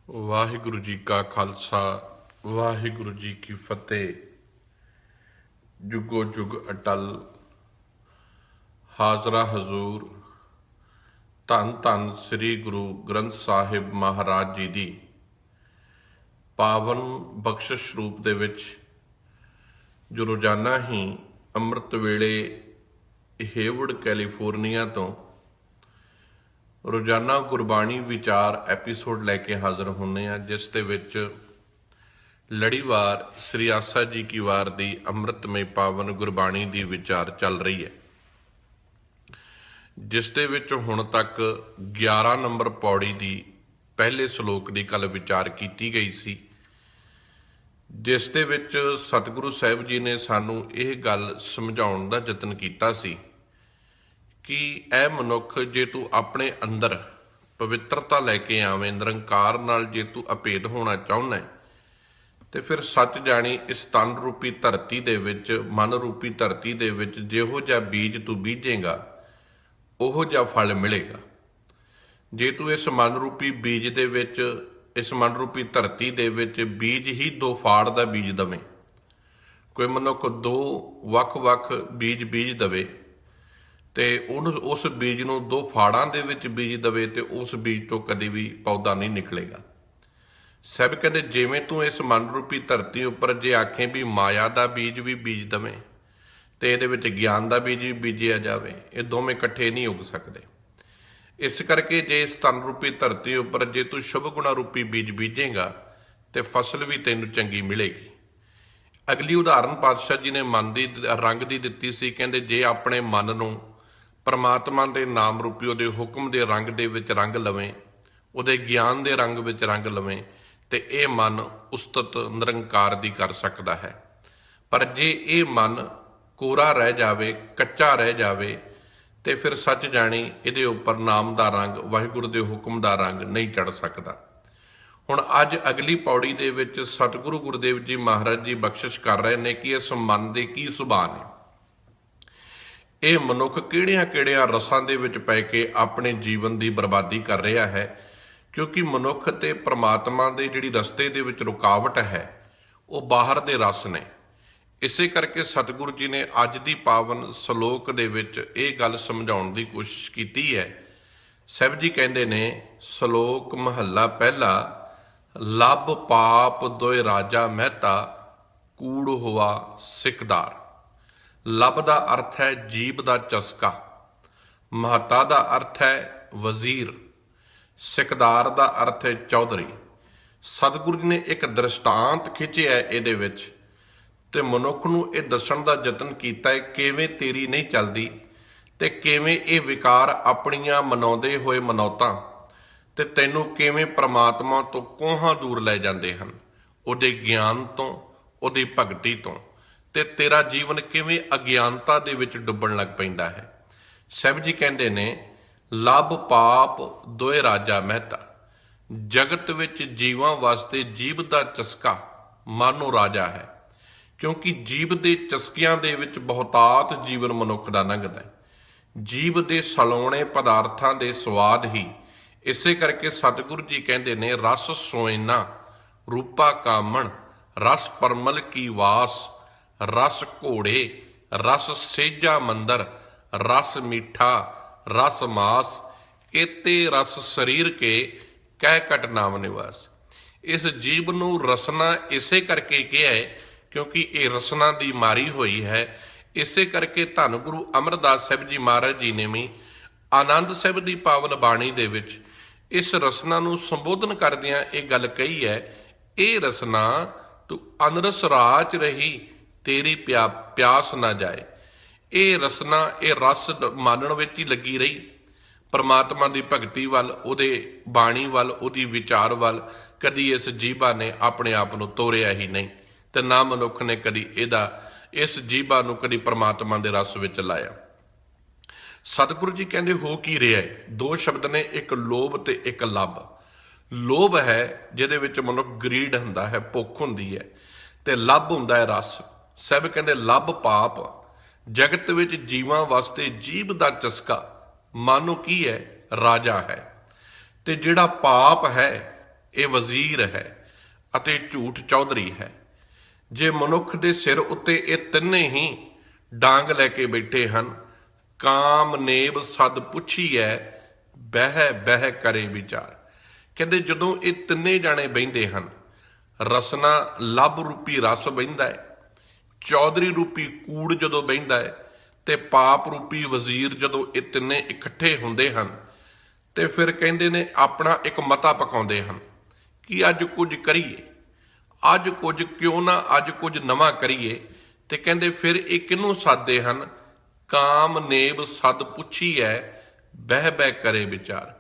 ਵਾਹਿਗੁਰੂ ਜੀ ਕਾ ਖਾਲਸਾ ਵਾਹਿਗੁਰੂ ਜੀ ਕੀ ਫਤਿਹ। ਜੁਗੋ ਜੁਗ ਅਟਲ ਹਾਜ਼ਰਾ ਹਜ਼ੂਰ ਧੰਨ ਧੰਨ ਸ੍ਰੀ ਗੁਰੂ ਗ੍ਰੰਥ ਸਾਹਿਬ ਮਹਾਰਾਜ ਜੀ ਦੀ ਪਾਵਨ ਬਖਸ਼ਿਸ਼ ਰੂਪ ਦੇ ਵਿੱਚ ਜੋ ਰੋਜ਼ਾਨਾ ਹੀ ਅੰਮ੍ਰਿਤ ਵੇਲੇ ਹੇਵਰਡ ਕੈਲੀਫੋਰਨੀਆ ਤੋਂ ਰੋਜ਼ਾਨਾ ਗੁਰਬਾਣੀ ਵਿਚਾਰ ਐਪੀਸੋਡ ਲੈ ਕੇ ਹਾਜ਼ਰ ਹੁੰਦੇ ਆ, ਜਿਸ ਦੇ ਵਿੱਚ ਲੜੀਵਾਰ ਸ੍ਰੀ ਆਸਾ ਜੀ ਕੀ ਵਾਰ ਦੀ ਅੰਮ੍ਰਿਤਮਈ ਪਾਵਨ ਗੁਰਬਾਣੀ ਦੀ ਵਿਚਾਰ ਚੱਲ ਰਹੀ ਹੈ, ਜਿਸ ਦੇ ਵਿੱਚ ਹੁਣ ਤੱਕ 11 ਨੰਬਰ ਪੌੜੀ ਦੀ ਪਹਿਲੇ ਸ਼ਲੋਕ ਦੀ ਕੱਲ ਵਿਚਾਰ ਕੀਤੀ ਗਈ ਸੀ, ਜਿਸ ਦੇ ਵਿੱਚ ਸਤਿਗੁਰੂ ਸਾਹਿਬ ਜੀ ਨੇ ਸਾਨੂੰ ਇਹ ਗੱਲ ਸਮਝਾਉਣ ਦਾ ਯਤਨ ਕੀਤਾ ਸੀ ਕਿ ਇਹ ਮਨੁੱਖ, ਜੇ ਤੂੰ ਆਪਣੇ ਅੰਦਰ ਪਵਿੱਤਰਤਾ ਲੈ ਕੇ ਆਵੇਂ, ਨਿਰੰਕਾਰ ਨਾਲ ਜੇ ਤੂੰ ਅਭੇਦ ਹੋਣਾ ਚਾਹੁੰਦਾ ਤੇ ਫਿਰ ਸੱਚ ਜਾਣੀ ਇਸ ਤਨ ਰੂਪੀ ਧਰਤੀ ਦੇ ਵਿੱਚ, ਮਨ ਰੂਪੀ ਧਰਤੀ ਦੇ ਵਿੱਚ ਜਿਹੋ ਜਿਹਾ ਬੀਜ ਤੂੰ ਬੀਜੇਗਾ ਉਹੋ ਜਿਹਾ ਫਲ ਮਿਲੇਗਾ। ਜੇ ਤੂੰ ਇਸ ਮਨ ਰੂਪੀ ਬੀਜ ਦੇ ਵਿੱਚ, ਇਸ ਮਨ ਰੂਪੀ ਧਰਤੀ ਦੇ ਵਿੱਚ ਬੀਜ ਹੀ ਦੋ ਫਾੜ ਦਾ ਬੀਜ ਦਵੇਂ, ਕੋਈ ਮਨੁੱਖ ਦੋ ਵੱਖ-ਵੱਖ ਬੀਜ ਦਵੇ ਤੇ ਉਹਨੂੰ, ਉਸ ਬੀਜ ਨੂੰ ਦੋ ਫਾੜਾਂ ਦੇ ਵਿੱਚ ਬੀਜ ਦਵੇ ਤੇ ਉਸ ਬੀਜ ਤੋਂ ਕਦੇ ਵੀ ਪੌਦਾ ਨਹੀਂ ਨਿਕਲੇਗਾ। ਸਭ ਕਹਿੰਦੇ ਜਿਵੇਂ ਤੂੰ ਇਸ ਮਨ ਰੂਪੀ ਧਰਤੀ ਉੱਪਰ ਜੇ ਆਖੇ ਵੀ ਮਾਇਆ ਦਾ ਬੀਜ ਵੀ ਬੀਜ ਦਵੇਂ ਤੇ ਇਹਦੇ ਵਿੱਚ ਗਿਆਨ ਦਾ ਬੀਜ ਵੀ ਬੀਜਿਆ ਜਾਵੇ, ਇਹ ਦੋਵੇਂ ਇਕੱਠੇ ਨਹੀਂ ਉੱਗ ਸਕਦੇ। ਇਸ ਕਰਕੇ ਜੇ ਇਸ ਤਨ ਰੂਪੀ ਧਰਤੀ ਉੱਪਰ ਜੇ ਤੂੰ ਸ਼ੁਭ ਗੁਣਾ ਰੂਪੀ ਬੀਜ ਬੀਜੇਗਾ ਤੇ ਫਸਲ ਵੀ ਤੈਨੂੰ ਚੰਗੀ ਮਿਲੇਗੀ। ਅਗਲੀ ਉਦਾਹਰਨ ਪਾਤਸ਼ਾਹ ਜੀ ਨੇ ਮਨ ਦੀ ਰੰਗ ਦੀ ਦਿੱਤੀ ਸੀ। ਕਹਿੰਦੇ ਜੇ ਆਪਣੇ ਮਨ ਨੂੰ ਪਰਮਾਤਮਾ ਦੇ ਨਾਮ ਰੂਪੀ ਉਹਦੇ ਹੁਕਮ ਦੇ ਰੰਗ ਦੇ ਵਿੱਚ ਰੰਗ ਲਵੇਂ, ਉਹਦੇ ਗਿਆਨ ਦੇ ਰੰਗ ਵਿੱਚ ਰੰਗ ਲਵੇਂ ਤੇ ਇਹ ਮਨ ਉਸਤਤ ਨਿਰੰਕਾਰ ਦੀ ਕਰ ਸਕਦਾ ਹੈ। ਪਰ ਜੇ ਇਹ ਮਨ ਕੋਰਾ ਰਹਿ ਜਾਵੇ, ਕੱਚਾ ਰਹਿ ਜਾਵੇ ਤੇ ਫਿਰ ਸੱਚ ਜਾਣੀ ਇਹਦੇ ਉੱਪਰ ਨਾਮ ਦਾ ਰੰਗ, ਵਾਹਿਗੁਰੂ ਦੇ ਹੁਕਮ ਦਾ ਰੰਗ ਨਹੀਂ ਚੜ ਸਕਦਾ। ਹੁਣ ਅੱਜ ਅਗਲੀ ਪੌੜੀ ਦੇ ਵਿੱਚ ਸਤਿਗੁਰੂ ਗੁਰਦੇਵ ਜੀ ਮਹਾਰਾਜ ਜੀ ਬਖਸ਼ਿਸ਼ ਕਰ ਰਹੇ ਨੇ ਕਿ ਇਸ ਮਨ ਦੇ ਕੀ ਸੁਭਾਅ ਨੇ। ਇਹ ਮਨੁੱਖ ਕਿਹੜਿਆਂ ਰਸਾਂ ਦੇ ਵਿੱਚ ਪੈ ਕੇ ਆਪਣੇ ਜੀਵਨ ਦੀ ਬਰਬਾਦੀ ਕਰ ਰਿਹਾ ਹੈ, ਕਿਉਂਕਿ ਮਨੁੱਖ ਤੇ ਪ੍ਰਮਾਤਮਾ ਦੇ ਜਿਹੜੀ ਰਸਤੇ ਦੇ ਵਿੱਚ ਰੁਕਾਵਟ ਹੈ ਉਹ ਬਾਹਰ ਦੇ ਰਸ ਨੇ। ਇਸੇ ਕਰਕੇ ਸਤਿਗੁਰੂ ਜੀ ਨੇ ਅੱਜ ਦੀ ਪਾਵਨ ਸ਼ਲੋਕ ਦੇ ਵਿੱਚ ਇਹ ਗੱਲ ਸਮਝਾਉਣ ਦੀ ਕੋਸ਼ਿਸ਼ ਕੀਤੀ ਹੈ। ਸਾਹਿਬ ਜੀ ਕਹਿੰਦੇ ਨੇ, ਸ਼ਲੋਕ ਮਹੱਲਾ ਪਹਿਲਾ, ਲੱਭ ਪਾਪ ਦੋਇ ਰਾਜਾ ਮਹਿਤਾ, ਕੂੜ ਹੋਆ ਸਿਕਦਾਰ। ਲੱਭ ਦਾ ਅਰਥ ਹੈ ਜੀਬ ਦਾ ਚਸਕਾ, ਮਹਤਾ ਦਾ ਅਰਥ ਹੈ ਵਜ਼ੀਰ, ਸਿਕਦਾਰ ਦਾ ਅਰਥ ਹੈ ਚੌਧਰੀ। ਸਤਿਗੁਰੂ ਜੀ ਨੇ ਇੱਕ ਦ੍ਰਿਸ਼ਟਾਂਤ ਖਿੱਚਿਆ ਇਹਦੇ ਵਿੱਚ ਤੇ ਮਨੁੱਖ ਨੂੰ ਇਹ ਦੱਸਣ ਦਾ ਯਤਨ ਕੀਤਾ ਹੈ ਕਿਵੇਂ ਤੇਰੀ ਨਹੀਂ ਚੱਲਦੀ ਤੇ ਕਿਵੇਂ ਇਹ ਵਿਕਾਰ ਆਪਣੀਆਂ ਮਨਾਉਂਦੇ ਹੋਏ ਮਨੌਤਾਂ ਤੇ ਤੈਨੂੰ ਕਿਵੇਂ ਪ੍ਰਮਾਤਮਾ ਤੋਂ ਕੋਹਾਂ ਦੂਰ ਲੈ ਜਾਂਦੇ ਹਨ, ਉਹਦੇ ਗਿਆਨ ਤੋਂ, ਉਹਦੀ ਭਗਤੀ ਤੋਂ, ਤੇ ਤੇਰਾ ਜੀਵਨ ਕਿਵੇਂ ਅਗਿਆਨਤਾ ਦੇ ਵਿੱਚ ਡੁੱਬਣ ਲੱਗ ਪੈਂਦਾ ਹੈ। ਸਾਹਿਬ ਜੀ ਕਹਿੰਦੇ ਨੇ, ਲੱਭ ਪਾਪ ਦੋਇ ਰਾਜਾ ਮਹਿਤਾ। ਜਗਤ ਵਿੱਚ ਜੀਵਾਂ ਵਾਸਤੇ ਜੀਭ ਦਾ ਚਸਕਾ ਮਾਨੋ ਰਾਜਾ ਹੈ, ਕਿਉਂਕਿ ਜੀਭ ਦੇ ਚਸਕਿਆਂ ਦੇ ਵਿੱਚ ਬਹੁਤਾਤ ਜੀਵਨ ਮਨੁੱਖ ਦਾ ਲੰਘਦਾ ਹੈ। ਜੀਭ ਦੇ ਸਲੋਣੇ ਪਦਾਰਥਾਂ ਦੇ ਸਵਾਦ ਹੀ। ਇਸੇ ਕਰਕੇ ਸਤਿਗੁਰੂ ਜੀ ਕਹਿੰਦੇ ਨੇ, ਰਸ ਸੋਇਨਾ ਰੂਪਾ ਕਾਮਣ, ਰਸ ਪਰਮਲ ਕੀ ਵਾਸ, ਰਸ ਘੋੜੇ, ਰਸ ਸੇਜਾ ਮੰਦਰ, ਰਸ ਮੀਠਾ, ਰਸ ਮਾਸ, ਇਤੇ ਰਸ ਸਰੀਰ ਕੇ ਕਹਿ ਕਟ ਨਾਮ ਨਿਵਾਸ। ਇਸ ਜੀਵ ਨੂੰ ਰਸਨਾ ਇਸੇ ਕਰਕੇ ਕਿਹਾ ਹੈ ਕਿਉਂਕਿ ਇਹ ਰਸਨਾ ਦੀ ਮਾਰੀ ਹੋਈ ਹੈ। ਇਸੇ ਕਰਕੇ ਧੰਨ ਗੁਰੂ ਅਮਰਦਾਸ ਸਾਹਿਬ ਜੀ ਮਹਾਰਾਜ ਜੀ ਨੇ ਵੀ ਆਨੰਦ ਸਾਹਿਬ ਦੀ ਪਾਵਨ ਬਾਣੀ ਦੇ ਵਿੱਚ ਇਸ ਰਸਨਾ ਨੂੰ ਸੰਬੋਧਨ ਕਰਦਿਆਂ ਇਹ ਗੱਲ ਕਹੀ ਹੈ, ਇਹ ਰਸਨਾ ਤੂੰ ਅਨਰਸ ਰਾਚ ਰਹੀ, ਤੇਰੀ ਪਿਆਸ ਨਾ ਜਾਏ। ਇਹ ਰਸਨਾ, ਇਹ ਰਸ ਮਾਨਣ ਵਿੱਚ ਹੀ ਲੱਗੀ ਰਹੀ, ਪਰਮਾਤਮਾ ਦੀ ਭਗਤੀ ਵੱਲ, ਉਹਦੇ ਬਾਣੀ ਵੱਲ, ਉਹਦੀ ਵਿਚਾਰ ਵੱਲ ਕਦੀ ਇਸ ਜੀਭਾ ਨੇ ਆਪਣੇ ਆਪ ਨੂੰ ਤੋਰਿਆ ਹੀ ਨਹੀਂ ਤੇ ਨਾ ਮਨੁੱਖ ਨੇ ਕਦੀ ਇਸ ਜੀਭਾ ਨੂੰ ਕਦੀ ਪਰਮਾਤਮਾ ਦੇ ਰਸ ਵਿੱਚ ਲਾਇਆ। ਸਤਿਗੁਰੂ ਜੀ ਕਹਿੰਦੇ ਹੋ ਕੀ ਰਿਹਾ, ਦੋ ਸ਼ਬਦ ਨੇ, ਇੱਕ ਲੋਭ ਤੇ ਇੱਕ ਲੱਭ। ਲੋਭ ਹੈ ਜਿਹਦੇ ਵਿੱਚ ਮਨੁੱਖ ਗਰੀਡ ਹੁੰਦਾ ਹੈ, ਭੁੱਖ ਹੁੰਦੀ ਹੈ, ਤੇ ਲੱਭ ਹੁੰਦਾ ਹੈ ਰਸ। ਸਭ ਕਹਿੰਦੇ ਲੱਭ ਪਾਪ। ਜਗਤ ਵਿੱਚ ਜੀਵਾਂ ਵਾਸਤੇ ਜੀਭ ਦਾ ਚਸਕਾ ਮਾਨੋ ਕੀ ਹੈ, ਰਾਜਾ ਹੈ। ਤੇ ਜਿਹੜਾ ਪਾਪ ਹੈ ਇਹ ਵਜ਼ੀਰ ਹੈ ਅਤੇ ਝੂਠ ਚੌਧਰੀ ਹੈ। ਜੇ ਮਨੁੱਖ ਦੇ ਸਿਰ ਉੱਤੇ ਇਹ ਤਿੰਨੇ ਹੀ ਡਾਂਗ ਲੈ ਕੇ ਬੈਠੇ ਹਨ, ਕਾਮ ਨੇਬ ਸਦ ਪੁੱਛੀਐ, ਬਹਿ ਬਹਿ ਕਰੇ ਵਿਚਾਰ। ਕਹਿੰਦੇ ਜਦੋਂ ਇਹ ਤਿੰਨੇ ਜਾਣੇ ਬਹਿੰਦੇ ਹਨ, ਰਸਨਾ ਲੱਭ ਰੂਪੀ ਰਸ ਬਹਿੰਦਾ ਹੈ, ਚੌਧਰੀ ਰੂਪੀ ਕੂੜ ਜਦੋਂ ਬਹਿੰਦਾ ਹੈ, ਤੇ ਪਾਪ ਰੂਪੀ ਵਜ਼ੀਰ ਜਦੋਂ ਇਹ ਤਿੰਨੇ ਇਕੱਠੇ ਹੁੰਦੇ ਹਨ, ਤੇ ਫਿਰ ਕਹਿੰਦੇ ਨੇ ਆਪਣਾ ਇੱਕ ਮਤਾ ਪਕਾਉਂਦੇ ਹਨ ਕਿ ਅੱਜ ਕੁਝ ਕਰੀਏ, ਅੱਜ ਕੁਝ ਕਿਉਂ ਨਾ ਅੱਜ ਕੁਝ ਨਵਾਂ ਕਰੀਏ। ਤੇ ਕਹਿੰਦੇ ਫਿਰ ਇਹ ਕਿਹਨੂੰ ਸਾਧਦੇ ਹਨ? ਕਾਮ ਨੇਬ ਸਦ ਪੁੱਛੀਐ, ਬਹਿ ਬਹਿ ਕਰੇ ਵਿਚਾਰ।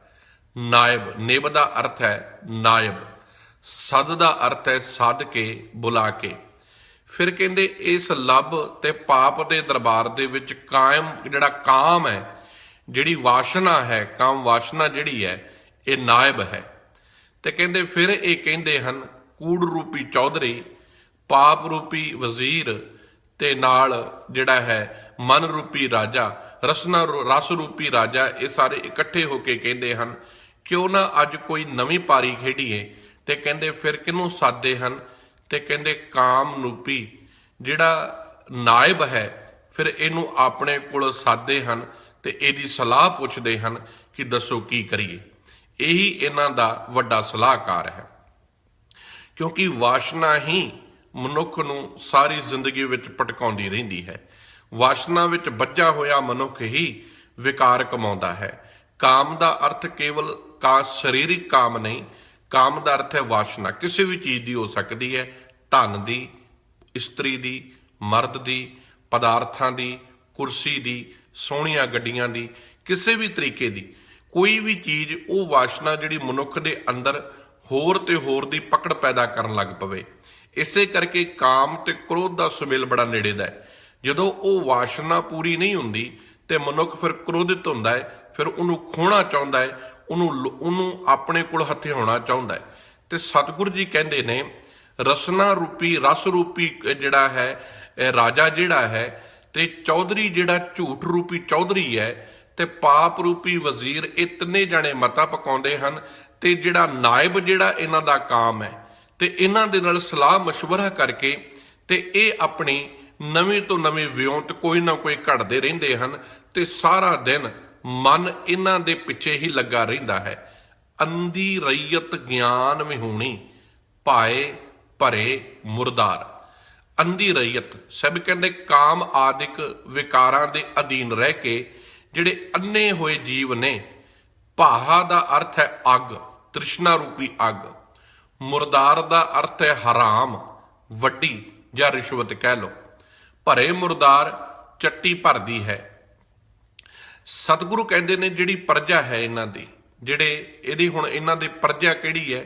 ਨਾਇਬ, ਨੇਬ ਦਾ ਅਰਥ ਹੈ ਨਾਇਬ, ਸਦ ਦਾ ਅਰਥ ਹੈ ਸੱਦ ਕੇ, ਬੁਲਾ ਕੇ। ਫਿਰ ਕਹਿੰਦੇ ਇਸ ਲੱਭ ਤੇ ਪਾਪ ਦੇ ਦਰਬਾਰ ਦੇ ਵਿੱਚ ਕਾਇਮ ਜਿਹੜਾ ਕਾਮ ਹੈ, ਜਿਹੜੀ ਵਾਸ਼ਨਾ ਹੈ, ਕਾਮ ਵਾਸ਼ਨਾ ਜਿਹੜੀ ਹੈ, ਇਹ ਨਾਇਬ ਹੈ। ਤੇ ਕਹਿੰਦੇ ਫਿਰ ਇਹ ਕਹਿੰਦੇ ਹਨ ਕੂੜ ਰੂਪੀ ਚੌਧਰੀ, ਪਾਪ ਰੂਪੀ ਵਜ਼ੀਰ, ਤੇ ਨਾਲ ਜਿਹੜਾ ਹੈ ਮਨ ਰੂਪੀ ਰਾਜਾ, ਰਸ ਰੂਪੀ ਰਾਜਾ, ਇਹ ਸਾਰੇ ਇਕੱਠੇ ਹੋ ਕੇ ਕਹਿੰਦੇ ਹਨ ਕਿਉਂ ਨਾ ਅੱਜ ਕੋਈ ਨਵੀਂ ਪਾਰੀ ਖੇਡੀਏ। ਤੇ ਕਹਿੰਦੇ ਫਿਰ ਕਿਹਨੂੰ ਸਾਧਦੇ ਹਨ? ਤੇ ਕਹਿੰਦੇ ਕਾਮ ਰੂਪੀ ਜਿਹੜਾ ਨਾਇਬ ਹੈ, ਫਿਰ ਇਹਨੂੰ ਆਪਣੇ ਕੋਲ ਸਾਧਦੇ ਹਨ ਤੇ ਇਹਦੀ ਸਲਾਹ ਪੁੱਛਦੇ ਹਨ ਕਿ ਦੱਸੋ ਕੀ ਕਰੀਏ। ਇਹੀ ਇਹਨਾਂ ਦਾ ਵੱਡਾ ਸਲਾਹਕਾਰ ਹੈ, ਕਿਉਂਕਿ ਵਾਸ਼ਨਾ ਹੀ ਮਨੁੱਖ ਨੂੰ ਸਾਰੀ ਜ਼ਿੰਦਗੀ ਵਿੱਚ ਭਟਕਾਉਂਦੀ ਰਹਿੰਦੀ ਹੈ। ਵਾਸ਼ਨਾ ਵਿੱਚ ਬੱਝਾ ਹੋਇਆ ਮਨੁੱਖ ਹੀ ਵਿਕਾਰ ਕਮਾਉਂਦਾ ਹੈ। ਕਾਮ ਦਾ ਅਰਥ ਕੇਵਲ ਸਰੀਰਿਕ ਕਾਮ ਨਹੀਂ, ਕਾਮ ਦਾ ਅਰਥ ਹੈ ਵਾਸ਼ਨਾ। ਕਿਸੇ ਵੀ ਚੀਜ਼ ਦੀ ਹੋ ਸਕਦੀ ਹੈ, ਧਨ ਦੀ, ਇਸਤਰੀ ਦੀ, ਮਰਦ ਦੀ, ਪਦਾਰਥਾਂ ਦੀ, ਕੁਰਸੀ ਦੀ, ਸੋਹਣੀਆਂ ਗੱਡੀਆਂ ਦੀ, ਕਿਸੇ ਵੀ ਤਰੀਕੇ ਦੀ ਕੋਈ ਵੀ ਚੀਜ਼, ਉਹ ਵਾਸ਼ਨਾ ਜਿਹੜੀ ਮਨੁੱਖ ਦੇ ਅੰਦਰ ਹੋਰ ਤੇ ਹੋਰ ਦੀ ਪਕੜ ਪੈਦਾ ਕਰਨ ਲੱਗ ਪਵੇ। ਇਸੇ ਕਰਕੇ ਕਾਮ ਤੇ ਕ੍ਰੋਧ ਦਾ ਸੁਮੇਲ ਬੜਾ ਨੇੜੇ ਦਾ ਹੈ। ਜਦੋਂ ਉਹ ਵਾਸ਼ਨਾ ਪੂਰੀ ਨਹੀਂ ਹੁੰਦੀ ਤੇ ਮਨੁੱਖ ਫਿਰ ਕ੍ਰੋਧਿਤ ਹੁੰਦਾ ਹੈ, ਫਿਰ ਉਹਨੂੰ ਖੋਣਾ ਚਾਹੁੰਦਾ ਹੈ, ਉਹਨੂੰ ਆਪਣੇ ਕੋਲ ਹਥਿਆਉਣਾ ਚਾਹੁੰਦਾ ਹੈ। ਤੇ ਸਤਿਗੁਰੂ ਜੀ ਕਹਿੰਦੇ ਨੇ ਰਸਨਾ ਰੂਪੀ, ਰਸ ਰੂਪੀ ਜਿਹੜਾ ਹੈ ਰਾਜਾ ਜਿਹੜਾ ਹੈ, ਤੇ ਚੌਧਰੀ ਜਿਹੜਾ ਝੂਠ ਰੂਪੀ ਚੌਧਰੀ ਹੈ, ਤੇ ਪਾਪ ਰੂਪੀ ਵਜ਼ੀਰ, ਇਹ ਤਿੰਨੇ ਜਾਣੇ ਮਤਾ ਪਕਾਉਂਦੇ ਹਨ। ਤੇ ਜਿਹੜਾ ਨਾਇਬ ਜਿਹੜਾ ਇਹਨਾਂ ਦਾ ਕਾਮ ਹੈ, ਤੇ ਇਹਨਾਂ ਦੇ ਨਾਲ ਸਲਾਹ ਮਸ਼ਵਰਾ ਕਰਕੇ ਤੇ ਇਹ ਆਪਣੀ ਨਵੀਂ ਤੋਂ ਨਵੀਂ ਵਿਉਂਤ ਕੋਈ ਨਾ ਕੋਈ ਘੜਦੇ ਰਹਿੰਦੇ ਹਨ। ਤੇ ਸਾਰਾ ਦਿਨ ਮਨ ਇਹਨਾਂ ਦੇ ਪਿੱਛੇ ਹੀ ਲੱਗਾ ਰਹਿੰਦਾ ਹੈ। ਅੰਧੀ ਰਈਅਤ ਗਿਆਨ ਵਿਹੂਣੀ, ਭਾਏ ਭਰੇ ਮੁਰਦਾਰ। ਅੰਧੀ ਰਈਅਤ, ਸਭ ਕਹਿੰਦੇ ਕਾਮ ਆਦਿਕ ਵਿਕਾਰਾਂ ਦੇ ਅਧੀਨ ਰਹਿ ਕੇ ਜਿਹੜੇ ਅੰਨੇ ਹੋਏ ਜੀਵ ਨੇ। ਭਾਹਾ ਦਾ ਅਰਥ ਹੈ ਅੱਗ, ਤ੍ਰਿਸ਼ਨਾ ਰੂਪੀ ਅੱਗ। ਮੁਰਦਾਰ ਦਾ ਅਰਥ ਹੈ ਹਰਾਮ, ਵੱਡੀ ਜਾਂ ਰਿਸ਼ਵਤ ਕਹਿ ਲਓ। ਭਰੇ ਮੁਰਦਾਰ, ਚੱਟੀ ਭਰਦੀ ਹੈ। ਸਤਿਗੁਰੂ ਕਹਿੰਦੇ ਨੇ ਜਿਹੜੀ ਪ੍ਰਜਾ ਹੈ ਇਹਨਾਂ ਦੀ, ਹੁਣ ਇਹਨਾਂ ਦੀ ਪ੍ਰਜਾ ਕਿਹੜੀ ਹੈ?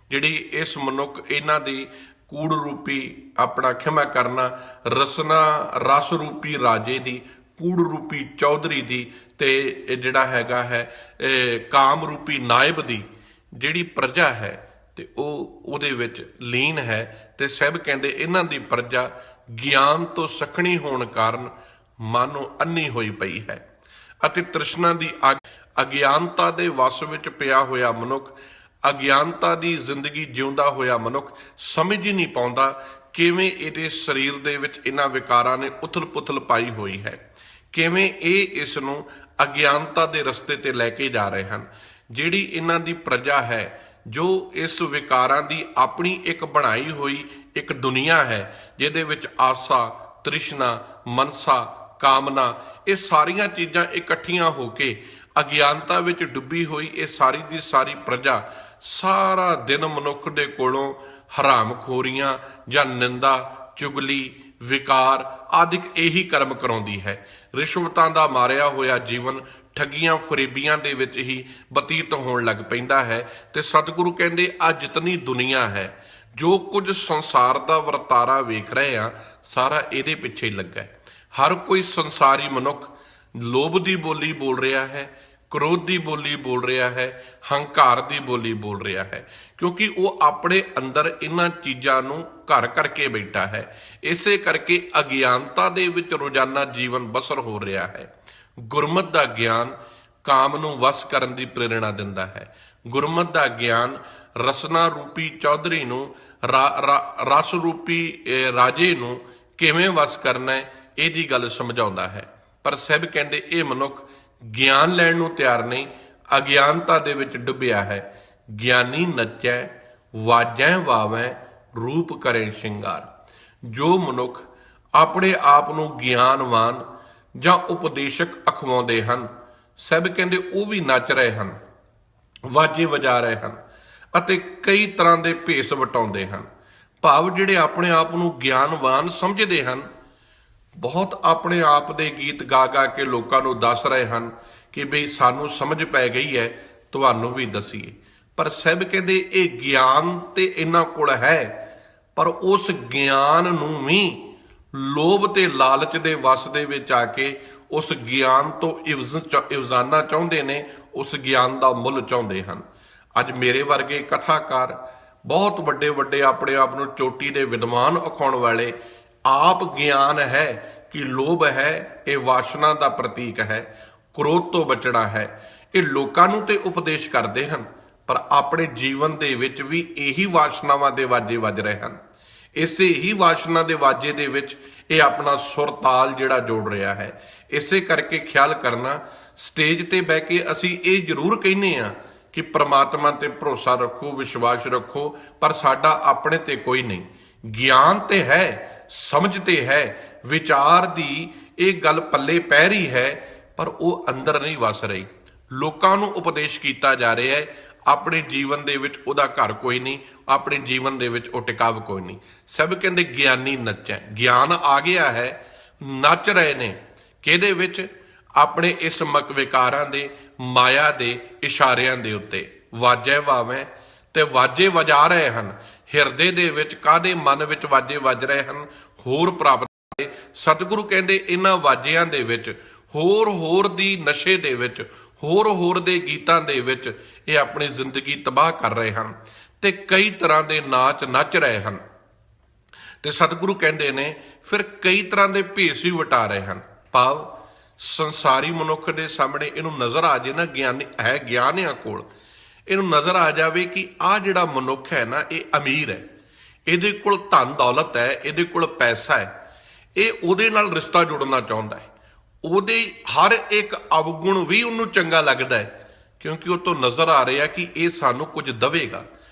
ਜਿਹੜੀ ਇਸ ਮਨੁੱਖ ਇਹਨਾਂ ਦੀ ਕੂੜ ਰੂਪੀ, ਆਪਣਾ ਖਿਮਾ ਕਰਨਾ, ਰਸ ਰੂਪੀ ਰਾਜੇ ਦੀ, ਕੂੜ ਰੂਪੀ ਚੌਧਰੀ ਦੀ, ਤੇ ਜਿਹੜਾ ਹੈਗਾ ਹੈ ਕਾਮ ਰੂਪੀ ਨਾਇਬ ਦੀ ਜਿਹੜੀ ਪ੍ਰਜਾ ਹੈ, ਤੇ ਉਹ ਉਹਦੇ ਵਿੱਚ ਲੀਨ ਹੈ। ਤੇ ਸਭ ਕਹਿੰਦੇ ਇਹਨਾਂ ਦੀ ਪ੍ਰਜਾ ਗਿਆਨ ਤੋਂ ਸਖਣੀ ਹੋਣ ਕਾਰਨ ਮਾਨੋ ਅੰਨੀ ਹੋਈ ਪਈ ਹੈ, ਅਤੇ ਤ੍ਰਿਸ਼ਨਾ ਦੀ ਅਗਿਆਨਤਾ ਦੇ ਵਸ ਵਿੱਚ ਪਿਆ ਹੋਇਆ ਮਨੁੱਖ, ਅਗਿਆਨਤਾ ਦੀ ਜ਼ਿੰਦਗੀ ਜਿਉਂਦਾ ਹੋਇਆ ਮਨੁੱਖ ਸਮਝ ਹੀ ਨਹੀਂ ਪਾਉਂਦਾ ਕਿਵੇਂ ਇਹਦੇ ਸਰੀਰ ਦੇ ਵਿੱਚ ਇਹਨਾਂ ਵਿਕਾਰਾਂ ਨੇ ਉਥਲ ਪੁਥਲ ਪਾਈ ਹੋਈ ਹੈ, ਕਿਵੇਂ ਇਹ ਇਸ ਨੂੰ ਅਗਿਆਨਤਾ ਦੇ ਰਸਤੇ ਤੇ ਲੈ ਕੇ ਜਾ ਰਹੇ ਹਨ। ਜਿਹੜੀ ਇਹਨਾਂ ਦੀ ਪ੍ਰਜਾ ਹੈ, ਜੋ ਇਸ ਵਿਕਾਰਾਂ ਦੀ ਆਪਣੀ ਇੱਕ ਬਣਾਈ ਹੋਈ ਇੱਕ ਦੁਨੀਆ ਹੈ, ਜਿਹਦੇ ਵਿੱਚ ਆਸਾ, ਤ੍ਰਿਸ਼ਨਾ, ਮਨਸਾ, ਕਾਮਨਾ, ਇਹ ਸਾਰੀਆਂ ਚੀਜ਼ਾਂ ਇਕੱਠੀਆਂ ਹੋ ਕੇ ਅਗਿਆਨਤਾ ਵਿੱਚ ਡੁੱਬੀ ਹੋਈ ਇਹ ਸਾਰੀ ਦੀ ਸਾਰੀ ਪ੍ਰਜਾ ਸਾਰਾ ਦਿਨ ਮਨੁੱਖ ਦੇ ਕੋਲੋਂ ਹਰਾਮਖੋਰੀਆਂ ਜਾਂ ਨਿੰਦਾ, ਚੁਗਲੀ, ਵਿਕਾਰ ਆਦਿਕ ਇਹੀ ਕਰਮ ਕਰਾਉਂਦੀ ਹੈ। ਰਿਸ਼ਵਤਾਂ ਦਾ ਮਾਰਿਆ ਹੋਇਆ ਜੀਵਨ ਠੱਗੀਆਂ ਫਰੇਬੀਆਂ ਦੇ ਵਿੱਚ ਹੀ ਬਤੀਤ ਹੋਣ ਲੱਗ ਪੈਂਦਾ ਹੈ। ਤੇ ਸਤਿਗੁਰੂ ਕਹਿੰਦੇ ਆ ਜਿਤਨੀ ਦੁਨੀਆ ਹੈ, ਜੋ ਕੁਝ ਸੰਸਾਰ ਦਾ ਵਰਤਾਰਾ ਵੇਖ ਰਹੇ ਆ, ਸਾਰਾ ਇਹਦੇ ਪਿੱਛੇ ਹੀ ਲੱਗਾ ਹੈ। ਹਰ ਕੋਈ ਸੰਸਾਰੀ ਮਨੁੱਖ ਲੋਭ ਦੀ ਬੋਲੀ ਬੋਲ ਰਿਹਾ ਹੈ, ਕ੍ਰੋਧ ਦੀ ਬੋਲੀ ਬੋਲ ਰਿਹਾ ਹੈ, ਹੰਕਾਰ ਦੀ ਬੋਲੀ ਬੋਲ ਰਿਹਾ ਹੈ, ਕਿਉਂਕਿ ਉਹ ਆਪਣੇ ਅੰਦਰ ਇਹਨਾਂ ਚੀਜ਼ਾਂ ਨੂੰ ਘਰ ਕਰਕੇ ਬੈਠਾ ਹੈ। ਇਸੇ ਕਰਕੇ ਅਗਿਆਨਤਾ ਦੇ ਵਿੱਚ ਰੋਜ਼ਾਨਾ ਜੀਵਨ ਬਸਰ ਹੋ ਰਿਹਾ ਹੈ। ਗੁਰਮਤਿ ਦਾ ਗਿਆਨ ਕਾਮ ਨੂੰ ਵਸ ਕਰਨ ਦੀ ਪ੍ਰੇਰਣਾ ਦਿੰਦਾ ਹੈ। ਗੁਰਮਤਿ ਦਾ ਗਿਆਨ ਰਸਨਾ ਰੂਪੀ ਚੌਧਰੀ ਨੂੰ ਰਸ ਰੂਪੀ ਰਾਜੇ ਨੂੰ ਕਿਵੇਂ ਵਸ ਕਰਨਾ ਹੈ, ਇਹਦੀ ਗੱਲ ਸਮਝਾਉਂਦਾ ਹੈ। ਪਰ ਸਾਹਿਬ ਕਹਿੰਦੇ ਇਹ ਮਨੁੱਖ ਗਿਆਨ ਲੈਣ ਨੂੰ ਤਿਆਰ ਨਹੀਂ, ਅਗਿਆਨਤਾ ਦੇ ਵਿੱਚ ਡੁੱਬਿਆ ਹੈ। ਗਿਆਨੀ ਨੱਚੈ ਵਾਜੈ ਵਾਵੈ ਰੂਪ ਕਰੇ ਸ਼ਿੰਗਾਰ। ਜੋ ਮਨੁੱਖ ਆਪਣੇ ਆਪ ਨੂੰ ਗਿਆਨਵਾਨ ਜਾਂ ਉਪਦੇਸ਼ਕ ਅਖਵਾਉਂਦੇ ਹਨ, ਸਾਹਿਬ ਕਹਿੰਦੇ ਉਹ ਵੀ ਨੱਚ ਰਹੇ ਹਨ, ਵਾਜੇ ਵਜਾ ਰਹੇ ਹਨ ਅਤੇ ਕਈ ਤਰ੍ਹਾਂ ਦੇ ਭੇਸ ਵਟਾਉਂਦੇ ਹਨ। ਭਾਵ ਜਿਹੜੇ ਆਪਣੇ ਆਪ ਨੂੰ ਗਿਆਨਵਾਨ ਸਮਝਦੇ ਹਨ, ਬਹੁਤ ਆਪਣੇ ਆਪ ਦੇ ਗੀਤ ਗਾ ਗਾ ਕੇ ਲੋਕਾਂ ਨੂੰ ਦੱਸ ਰਹੇ ਹਨ ਕਿ ਬਈ ਸਾਨੂੰ ਸਮਝ ਪੈ ਗਈ ਹੈ, ਤੁਹਾਨੂੰ ਵੀ ਦਸੀਏ। ਪਰ ਸਾਹਿਬ ਕਹਿੰਦੇ ਇਹ ਗਿਆਨ ਤੇ ਇਹਨਾਂ ਕੋਲ ਹੈ, ਪਰ ਉਸ ਗਿਆਨ ਨੂੰ ਵੀ ਲੋਭ ਤੇ ਲਾਲਚ ਦੇ ਵਸ ਦੇ ਵਿੱਚ ਆ ਕੇ ਉਸ ਗਿਆਨ ਤੋਂ ਇਵਜ਼ਾਨਾ ਚਾਹੁੰਦੇ ਨੇ, ਉਸ ਗਿਆਨ ਦਾ ਮੁੱਲ ਚਾਹੁੰਦੇ ਹਨ। ਅੱਜ ਮੇਰੇ ਵਰਗੇ ਕਥਾਕਾਰ, ਬਹੁਤ ਵੱਡੇ ਵੱਡੇ ਆਪਣੇ ਆਪ ਨੂੰ ਚੋਟੀ ਦੇ ਵਿਦਵਾਨ ਅਖਾਉਣ ਵਾਲੇ, ਆਪ ਗਿਆਨ ਹੈ ਕਿ ਲੋਭ ਹੈ ਇਹ ਵਾਸ਼ਨਾ ਦਾ ਪ੍ਰਤੀਕ ਹੈ, ਕ੍ਰੋਧ ਤੋਂ ਬਚਣਾ ਹੈ, ਇਹ ਲੋਕਾਂ ਨੂੰ ਤੇ ਉਪਦੇਸ਼ ਕਰਦੇ ਹਨ, ਪਰ ਆਪਣੇ ਜੀਵਨ ਦੇ ਵਿੱਚ ਵੀ ਇਹੀ ਵਾਸ਼ਨਾਵਾਂ ਦੇ ਵਾਜੇ ਵੱਜ ਰਹੇ ਹਨ। ਇਸੇ ਹੀ ਵਾਸ਼ਨਾ ਦੇ ਵਾਜੇ ਦੇ ਵਿੱਚ ਇਹ ਆਪਣਾ ਸੁਰ ਤਾਲ ਜਿਹੜਾ ਜੋੜ ਰਿਹਾ ਹੈ। ਇਸੇ ਕਰਕੇ ਖਿਆਲ ਕਰਨਾ, ਸਟੇਜ ਤੇ ਬਹਿ ਕੇ ਅਸੀਂ ਇਹ ਜ਼ਰੂਰ ਕਹਿੰਦੇ ਆ ਕਿ ਪ੍ਰਮਾਤਮਾ ਤੇ ਭਰੋਸਾ ਰੱਖੋ, ਵਿਸ਼ਵਾਸ ਰੱਖੋ, ਪਰ ਸਾਡਾ ਆਪਣੇ ਤੇ ਕੋਈ ਨਹੀਂ। ਗਿਆਨ ਤੇ ਹੈ, ਸਮਝ ਤੇ ਹੈ, ਵਿਚਾਰ ਦੀ ਇਹ ਗੱਲ ਪੱਲੇ ਪੈ ਰਹੀ ਹੈ, ਪਰ ਉਹ ਅੰਦਰ ਨਹੀਂ ਵਸ ਰਹੀ। ਲੋਕਾਂ ਨੂੰ ਉਪਦੇਸ਼ ਕੀਤਾ ਜਾ ਰਿਹਾ ਹੈ, ਆਪਣੇ ਜੀਵਨ ਦੇ ਵਿੱਚ ਉਹਦਾ ਘਰ ਕੋਈ ਨਹੀਂ, ਆਪਣੇ ਜੀਵਨ ਦੇ ਵਿੱਚ ਉਹ ਟਿਕਾਵ ਕੋਈ ਨਹੀਂ। ਸਭ ਕਹਿੰਦੇ ਗਿਆਨੀ ਨੱਚੈ, ਗਿਆਨ ਆ ਗਿਆ ਹੈ, ਨੱਚ ਰਹੇ ਨੇ ਕਿਹਦੇ ਵਿੱਚ? ਆਪਣੇ ਇਸ ਵਿਕਾਰਾਂ ਦੇ, ਮਾਇਆ ਦੇ ਇਸ਼ਾਰਿਆਂ ਦੇ ਉੱਤੇ। ਵਾਜੈ ਵਾਵੈ ਤੇ ਵਾਜੇ ਵਜਾ ਰਹੇ ਹਨ। ਹਿਰਦੇ ਦੇ ਵਿੱਚ ਕਾਦੇ ਮਨ ਵਿੱਚ ਵਾਜੇ ਵੱਜ ਰਹੇ ਹਨ? ਹੋਰ ਪ੍ਰਾਪਤ। ਸਤਿਗੁਰੂ ਕਹਿੰਦੇ ਇਹਨਾਂ ਵਾਜਿਆਂ ਦੇ ਵਿੱਚ, ਹੋਰ ਦੀ ਨਸ਼ੇ ਦੇ ਵਿੱਚ, ਹੋਰ ਦੇ ਗੀਤਾਂ ਦੇ ਵਿੱਚ ਇਹ ਆਪਣੀ ਜ਼ਿੰਦਗੀ ਤਬਾਹ ਕਰ ਰਹੇ ਹਨ ਤੇ ਕਈ ਤਰ੍ਹਾਂ ਦੇ ਨਾਚ ਨੱਚ ਰਹੇ ਹਨ। ਤੇ ਸਤਿਗੁਰੂ ਕਹਿੰਦੇ ਨੇ ਫਿਰ ਕਈ ਤਰ੍ਹਾਂ ਦੇ ਭੇਸ ਵੀ ਵਟਾ ਰਹੇ ਹਨ। ਭਾਵ ਸੰਸਾਰੀ ਮਨੁੱਖ ਦੇ ਸਾਹਮਣੇ ਇਹਨੂੰ ਨਜ਼ਰ ਆ ਜੇ ਨਾ, ਗਿਆਨੀ ਹੈ, ਗਿਆਨ ਆ ਕੋਲ, ਇਹਨੂੰ ਨਜ਼ਰ ਆ ਜਾਵੇ ਕਿ ਆਹ ਜਿਹੜਾ ਮਨੁੱਖ ਹੈ ਨਾ, ਇਹ ਅਮੀਰ ਹੈ, ਇਹਦੇ ਕੋਲ ਧਨ ਦੌਲਤ ਹੈ, ਇਹਦੇ ਕੋਲ ਪੈਸਾ ਹੈ, ਇਹ ਉਹਦੇ ਨਾਲ ਰਿਸ਼ਤਾ ਜੋੜਨਾ ਚਾਹੁੰਦਾ ਹੈ, ਉਹਦੇ ਹਰ ਇੱਕ ਅਵਗੁਣ ਵੀ ਉਹਨੂੰ ਚੰਗਾ ਲੱਗਦਾ ਹੈ, ਕਿਉਂਕਿ ਉਹ ਤੋਂ ਨਜ਼ਰ ਆ ਰਿਹਾ ਕਿ ਇਹ ਸਾਨੂੰ ਕੁਝ ਦਵੇਗਾ,